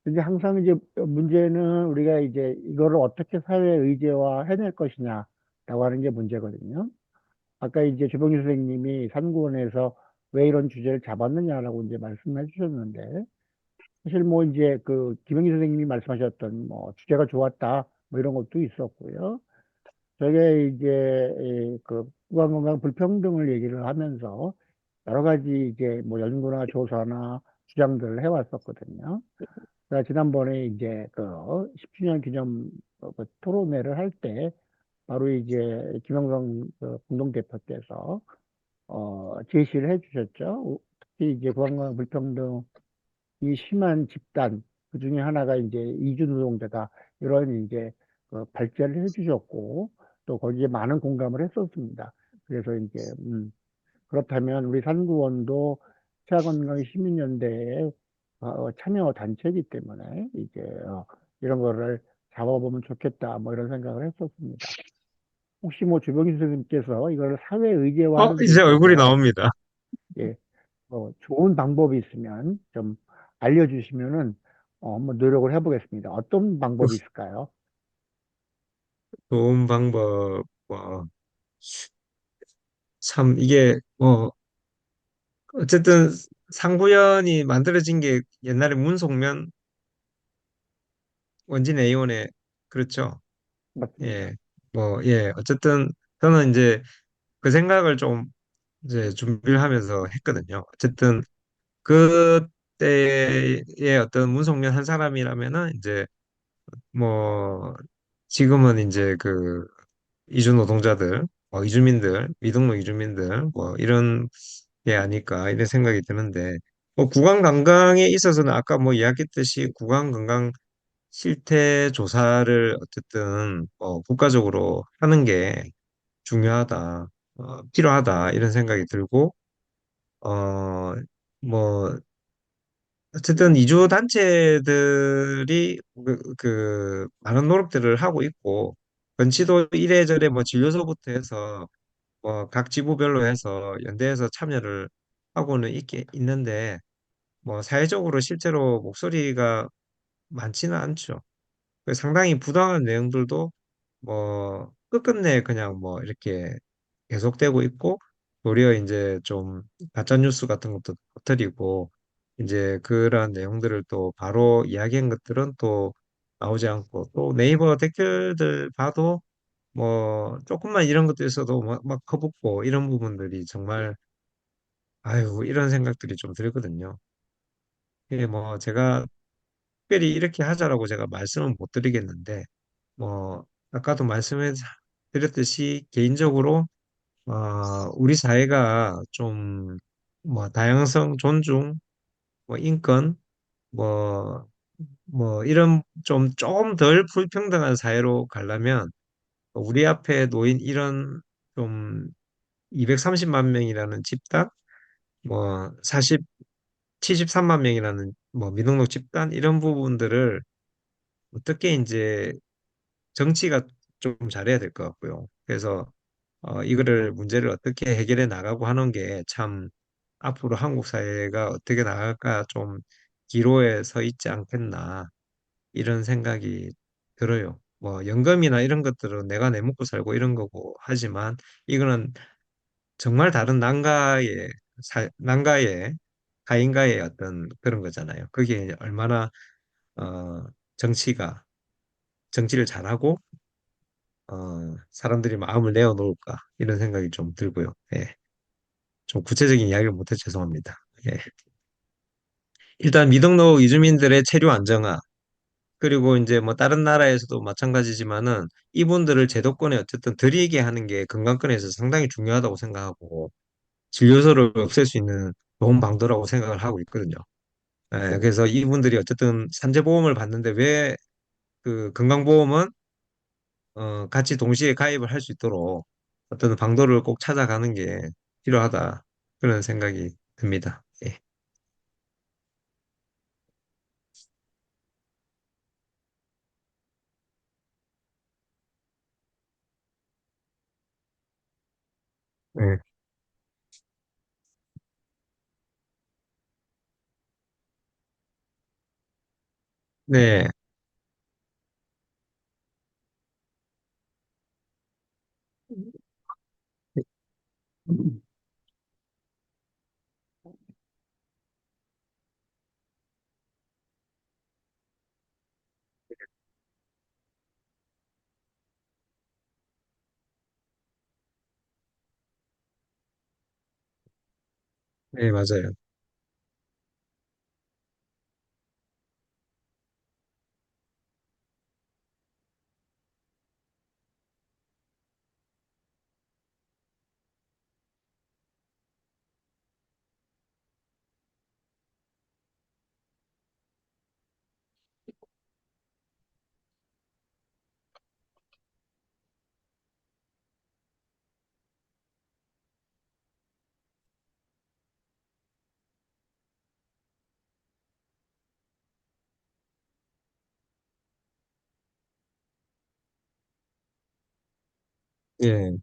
이제 항상 이제 문제는 우리가 이제 이거를 어떻게 사회 의제화 해낼 것이냐라고 하는 게 문제거든요. 아까 이제 주병희 선생님이 산구원에서 왜 이런 주제를 잡았느냐라고 이제 말씀해 주셨는데, 사실 뭐 이제 그 김영희 선생님이 말씀하셨던 뭐 주제가 좋았다 뭐 이런 것도 있었고요. 저게 이제 그 구강건강 불평등을 얘기를 하면서 여러 가지 이제 뭐 연구나 조사나 주장들을 해왔었거든요. 제가 지난번에 이제 그 10주년 기념 그 토론회를 할 때 바로 이제 김영성 그 공동대표께서 제시를 해주셨죠. 특히 이제 구강건강 불평등이 심한 집단, 그 중에 하나가 이제 이주 노동자다, 이런 이제 그 발제를 해주셨고, 또 거기에 많은 공감을 했었습니다. 그래서 이제 그렇다면 우리 산구원도 치아건강 시민연대에 참여 단체이기 때문에 이제 이런 거를 잡아보면 좋겠다 뭐 이런 생각을 했었습니다. 혹시 뭐 주병희 선생님께서 이걸 사회 의제화하는 데 이제 얼굴이 있어서 나옵니다. 예, 좋은 방법이 있으면 좀 알려주시면은 한번 노력을 해보겠습니다. 어떤 방법이 있을까요? 좋은 방법, 참, 이게, 어쨌든 상구현이 만들어진 게 옛날에 문속면 원진 A원에, 그렇죠. 맞습니다. 예, 어쨌든 저는 이제 그 생각을 좀 이제 준비를 하면서 했거든요. 어쨌든 그때의 어떤 문속면 한 사람이라면은 이제 뭐 지금은 이제 그 이주 노동자들, 이주민들, 미등록 이주민들 뭐 이런 게 아닐까 이런 생각이 드는데, 구강 관광에 있어서는 아까 뭐 이야기했듯이 구강 관광 실태 조사를 어쨌든 국가적으로 하는 게 중요하다, 필요하다 이런 생각이 들고, 어, 뭐 어쨌든 이주 단체들이 그 많은 노력들을 하고 있고, 건치도 이래저래 뭐 진료소부터 해서 뭐 각 지부별로 해서 연대해서 참여를 하고는 있는데, 뭐 사회적으로 실제로 목소리가 많지는 않죠. 상당히 부당한 내용들도 뭐 끝끝내 그냥 뭐 이렇게 계속되고 있고, 도리어 이제 좀 가짜 뉴스 같은 것도 터뜨리고, 이제 그러한 내용들을 또 바로 이야기한 것들은 또 나오지 않고, 또 네이버 댓글들 봐도 뭐 조금만 이런 것도 있어도 막 커붓고 이런 부분들이 정말, 아유, 이런 생각들이 좀 들거든요. 이게 뭐 제가 특별히 이렇게 하자라고 제가 말씀은 못 드리겠는데, 뭐 아까도 말씀해 드렸듯이 개인적으로 우리 사회가 좀 뭐 다양성 존중, 뭐 인권, 뭐 이런 좀 덜 불평등한 사회로 가려면, 우리 앞에 놓인 이런 좀 230만 명이라는 집단, 뭐 73만 명이라는 뭐 미등록 집단, 이런 부분들을 어떻게 이제 정치가 좀 잘해야 될 것 같고요. 그래서 이거를 문제를 어떻게 해결해 나가고 하는 게 참 앞으로 한국 사회가 어떻게 나갈까 좀 기로에 서 있지 않겠나 이런 생각이 들어요. 뭐 연금이나 이런 것들은 내가 내먹고 살고 이런 거고 하지만, 이거는 정말 다른 난가의 가인가의 어떤 그런 거잖아요. 그게 얼마나 어, 정치가 정치를 잘하고 사람들이 마음을 내어놓을까 이런 생각이 좀 들고요. 예. 좀 구체적인 이야기를 못해 죄송합니다. 예. 일단 미등록 이주민들의 체류 안정화, 그리고 이제 뭐 다른 나라에서도 마찬가지지만은 이분들을 제도권에 어쨌든 들이게 하는 게 건강권에서 상당히 중요하다고 생각하고, 진료소를 없앨 수 있는 좋은 방도라고 생각을 하고 있거든요. 그래서 이분들이 어쨌든 산재보험을 받는데 왜 그 건강보험은 같이 동시에 가입을 할 수 있도록 어떤 방도를 꼭 찾아가는 게 필요하다. 그런 생각이 듭니다. 예. 네. 네. 네, 맞아요. 예.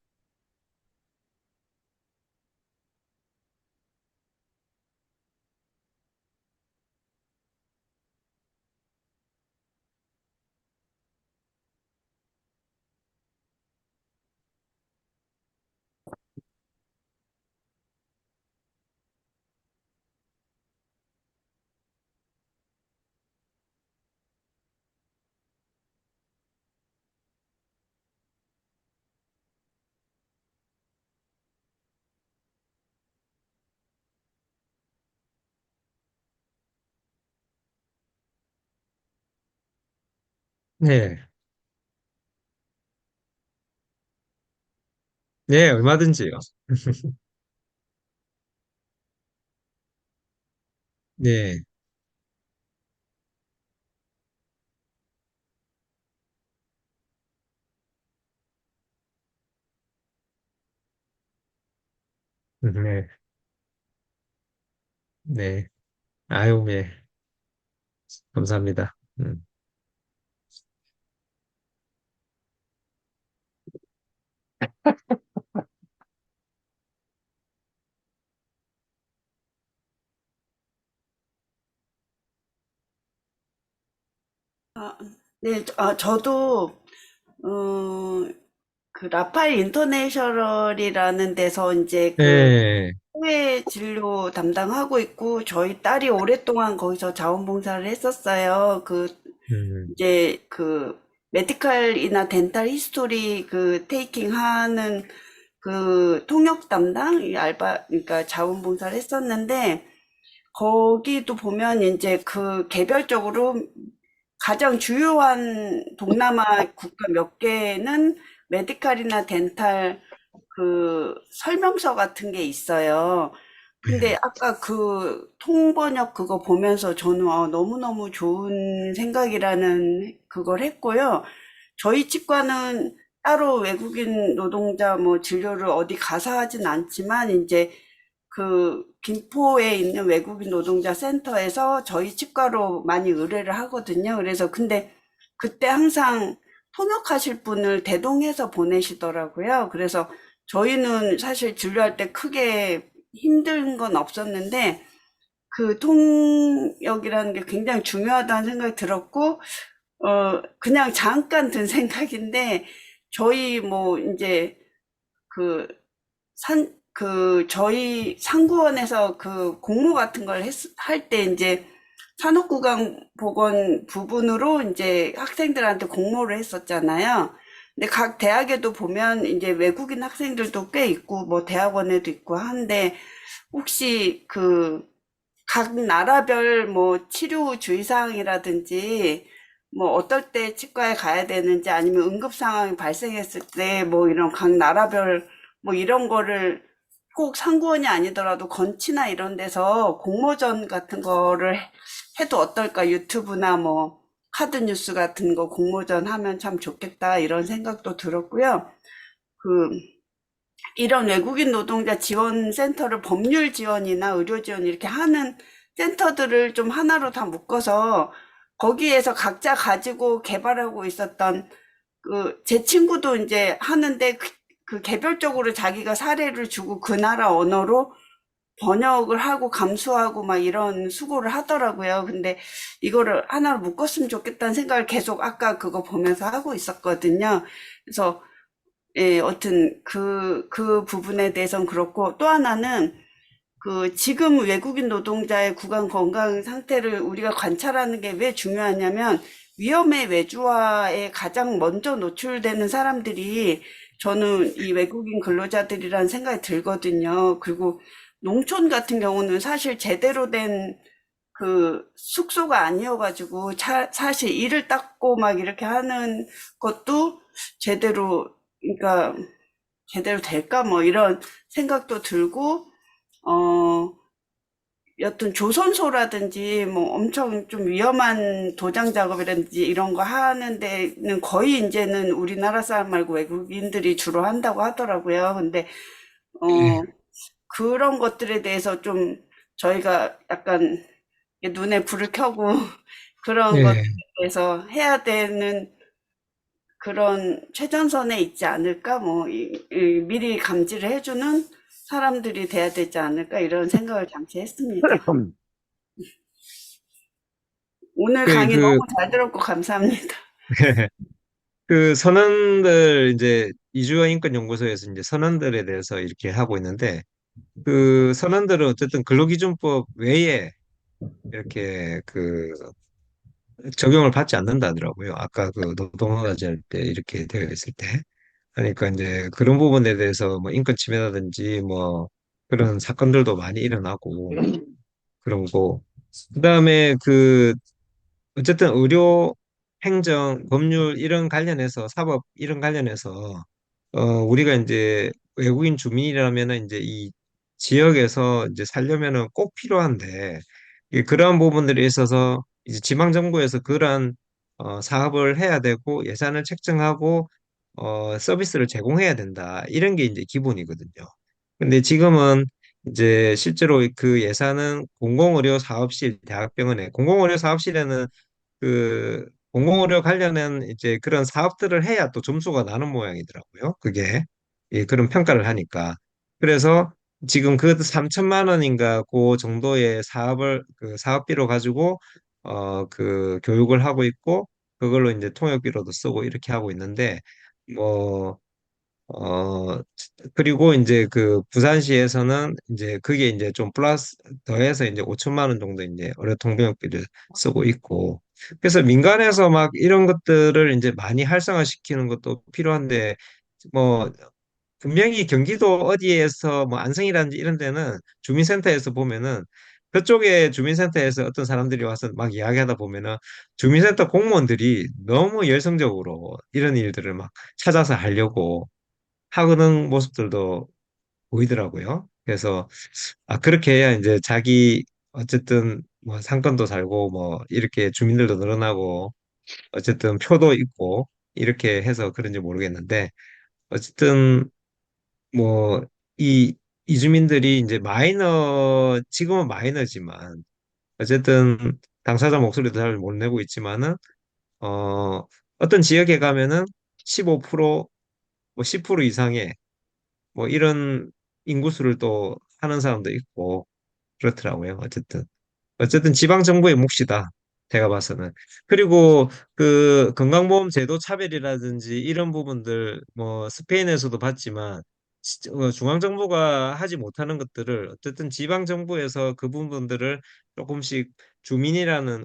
네. 네, 얼마든지요. 네. 네. 네. 아유, 네. 감사합니다. 아, 네, 저도, 어, 그, 라파엘 인터내셔널이라는 데서 이제 그, 네. 해외 진료 담당하고 있고, 저희 딸이 오랫동안 거기서 자원봉사를 했었어요. 음, 이제 메디칼이나 덴탈 히스토리 테이킹 하는 통역 담당, 이 그러니까 자원봉사를 했었는데, 거기도 보면 이제 개별적으로 가장 주요한 동남아 국가 몇 개는 메디칼이나 덴탈 설명서 같은 게 있어요. 근데 아까 통번역 그거 보면서 저는 너무너무 좋은 생각이라는 그걸 했고요. 저희 치과는 따로 외국인 노동자 뭐 진료를 어디 가서 하진 않지만 이제 김포에 있는 외국인 노동자 센터에서 저희 치과로 많이 의뢰를 하거든요. 그래서 근데 그때 항상 통역하실 분을 대동해서 보내시더라고요. 그래서 저희는 사실 진료할 때 크게 힘든 건 없었는데 통역이라는 게 굉장히 중요하다는 생각이 들었고, 그냥 잠깐 든 생각인데 저희 뭐 이제 그 저희 상구원에서 공모 같은 걸 할 때 이제 산업구강 부분으로 이제 학생들한테 공모를 했었잖아요. 근데 각 대학에도 보면 이제 외국인 학생들도 꽤 있고, 뭐 대학원에도 있고 한데, 혹시 각 나라별 뭐 치료 주의사항이라든지, 뭐 어떨 때 치과에 가야 되는지 아니면 응급 상황이 발생했을 때 뭐 이런 각 나라별 뭐 이런 거를 꼭 상구원이 아니더라도 건치나 이런 데서 공모전 같은 거를 해도 어떨까? 유튜브나 뭐 카드뉴스 같은 거 공모전 하면 참 좋겠다 이런 생각도 들었고요. 그 이런 외국인 노동자 지원 센터를 법률 지원이나 의료 지원 이렇게 하는 센터들을 좀 하나로 다 묶어서 거기에서 각자 가지고 개발하고 있었던 제 친구도 이제 하는데 그 개별적으로 자기가 사례를 주고 그 나라 언어로 번역을 하고 감수하고 막 이런 수고를 하더라고요. 근데 이거를 하나로 묶었으면 좋겠다는 생각을 계속 아까 그거 보면서 하고 있었거든요. 그래서 예, 여튼 그 부분에 대해서는 그렇고 또 하나는 지금 외국인 노동자의 구강 건강 상태를 우리가 관찰하는 게 왜 중요하냐면 위험의 외주화에 가장 먼저 노출되는 사람들이 저는 이 외국인 근로자들이라는 생각이 들거든요. 그리고 농촌 같은 경우는 사실 제대로 된 숙소가 아니어가지고 사실 이를 닦고 막 이렇게 하는 것도 제대로 그러니까 제대로 될까 뭐 이런 생각도 들고 어 여튼 조선소라든지 뭐 엄청 좀 위험한 도장 작업이라든지 이런 거 하는 데는 거의 이제는 우리나라 사람 말고 외국인들이 주로 한다고 하더라고요. 근데 어 그런 것들에 대해서 좀 저희가 약간 눈에 불을 켜고 그런 것들에 네. 대해서 해야 되는 그런 최전선에 있지 않을까? 뭐 미리 감지를 해주는 사람들이 돼야 되지 않을까? 이런 생각을 잠시 했습니다. 오늘 그, 강의 너무 그, 잘 들었고 감사합니다. 그 선언들 이제 이주화 인권 연구소에서 이제 선언들에 대해서 이렇게 하고 있는데 그 선언들은 어쨌든 근로기준법 외에 이렇게 적용을 받지 않는다더라고요. 아까 그 노동허가제 할 때 이렇게 되어 있을 때. 그러니까 이제 그런 부분에 대해서 뭐 인권 침해라든지 뭐 그런 사건들도 많이 일어나고 그런 거. 그다음에 어쨌든 의료, 행정, 법률 이런 관련해서 사법 이런 관련해서 우리가 이제 외국인 주민이라면은 이제 이 지역에서 이제 살려면은 꼭 필요한데 그러한 부분들에 있어서 이제 지방 정부에서 그러한 사업을 해야 되고 예산을 책정하고 서비스를 제공해야 된다 이런 게 이제 기본이거든요. 근데 지금은 이제 실제로 그 예산은 공공의료 사업실 대학병원에 공공의료 사업실에는 공공의료 관련한 이제 그런 사업들을 해야 또 점수가 나는 모양이더라고요. 그게 예, 그런 평가를 하니까. 그래서 지금 그 3천만 원인가 그 정도의 사업비로 가지고 교육을 하고 있고 그걸로 이제 통역비로도 쓰고 이렇게 하고 있는데 뭐 어, 그리고 이제 그 부산시에서는 이제 그게 이제 좀 플러스 더해서 이제 5천만 원 정도 이제 의료통병비를 쓰고 있고. 그래서 민간에서 막 이런 것들을 이제 많이 활성화시키는 것도 필요한데 뭐 분명히 경기도 어디에서 뭐 안성이라든지 이런 데는 주민센터에서 보면은 그쪽에 주민센터에서 어떤 사람들이 와서 막 이야기하다 보면은 주민센터 공무원들이 너무 열성적으로 이런 일들을 막 찾아서 하려고 하는 모습들도 보이더라고요. 그래서 그렇게 해야 이제 자기 어쨌든 뭐 상권도 살고 뭐 이렇게 주민들도 늘어나고 어쨌든 표도 있고 이렇게 해서 그런지 모르겠는데 어쨌든 뭐 이 이주민들이 이제 지금은 마이너지만 어쨌든 당사자 목소리도 잘 못 내고 있지만은 어 어떤 지역에 가면은 15%, 뭐 10% 이상의 뭐 이런 인구수를 또 하는 사람도 있고 그렇더라고요. 어쨌든 지방 정부의 몫이다. 제가 봐서는. 그리고 그 건강보험 제도 차별이라든지 이런 부분들 뭐 스페인에서도 봤지만 중앙 정부가 하지 못하는 것들을 어쨌든 지방 정부에서 그 부분들을 조금씩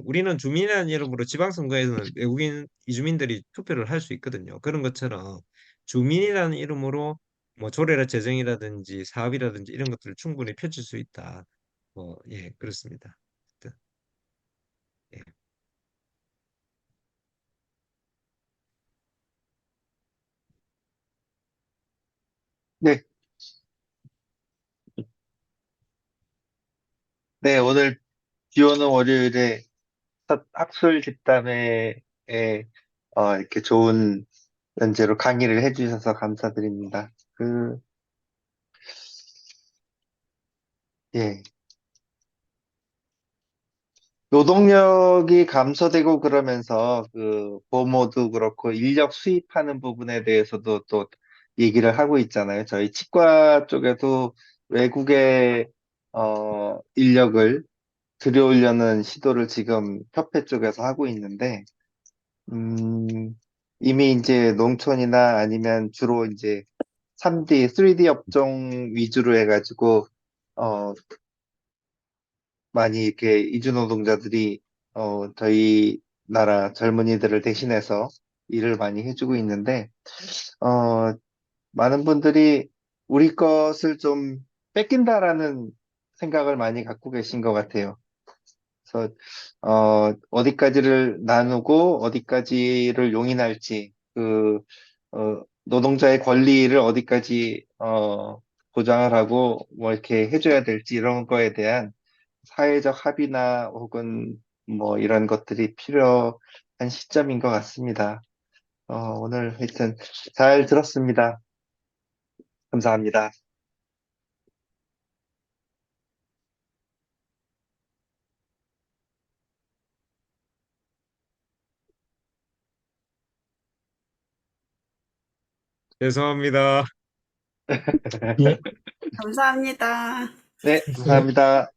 우리는 주민이라는 이름으로 지방선거에서는 외국인 이주민들이 투표를 할 수 있거든요. 그런 것처럼 주민이라는 이름으로 뭐 조례라 재정이라든지 사업이라든지 이런 것들을 충분히 펼칠 수 있다. 예, 그렇습니다. 예. 네, 네, 오늘 비 오는 월요일에 첫 학술 집담회에 이렇게 좋은 연재로 강의를 해주셔서 감사드립니다. 예. 노동력이 감소되고 그러면서 보모도 그렇고 인력 수입하는 부분에 대해서도 또 얘기를 하고 있잖아요. 저희 치과 쪽에도 외국의 인력을 들여오려는 시도를 지금 협회 쪽에서 하고 있는데, 음, 이미 이제 농촌이나 아니면 주로 이제 3D, 3D 업종 위주로 해가지고, 어, 많이 이렇게 이주 노동자들이, 저희 나라 젊은이들을 대신해서 일을 많이 해주고 있는데, 어, 많은 분들이 우리 것을 좀 뺏긴다라는 생각을 많이 갖고 계신 것 같아요. 그래서 어디까지를 나누고 어디까지를 용인할지 노동자의 권리를 어디까지 보장을 하고 뭐 이렇게 해줘야 될지 이런 거에 대한 사회적 합의나 혹은 뭐 이런 것들이 필요한 시점인 것 같습니다. 오늘 하여튼 잘 들었습니다. 감사합니다. 죄송합니다. 예, 감사합니다. 네, 예. 감사합니다.